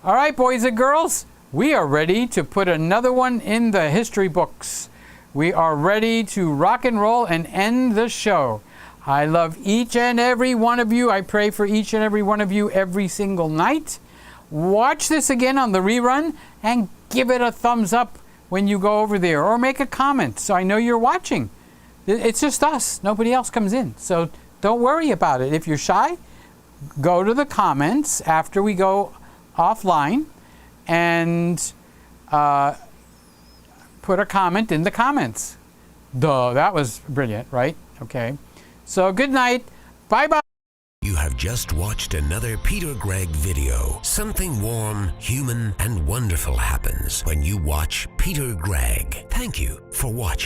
All right, boys and girls, we are ready to put another one in the history books. We are ready to rock and roll and end the show. I love each and every one of you. I pray for each and every one of you every single night. Watch this again on the rerun and give it a thumbs up when you go over there, or make a comment so I know you're watching. It's just us. Nobody else comes in. So don't worry about it. If you're shy, go to the comments after we go offline and put a comment in the comments. Duh, that was brilliant, right? Okay. So good night. Bye-bye. You have just watched another Peter Gregg video. Something warm, human, and wonderful happens when you watch Peter Gregg. Thank you for watching.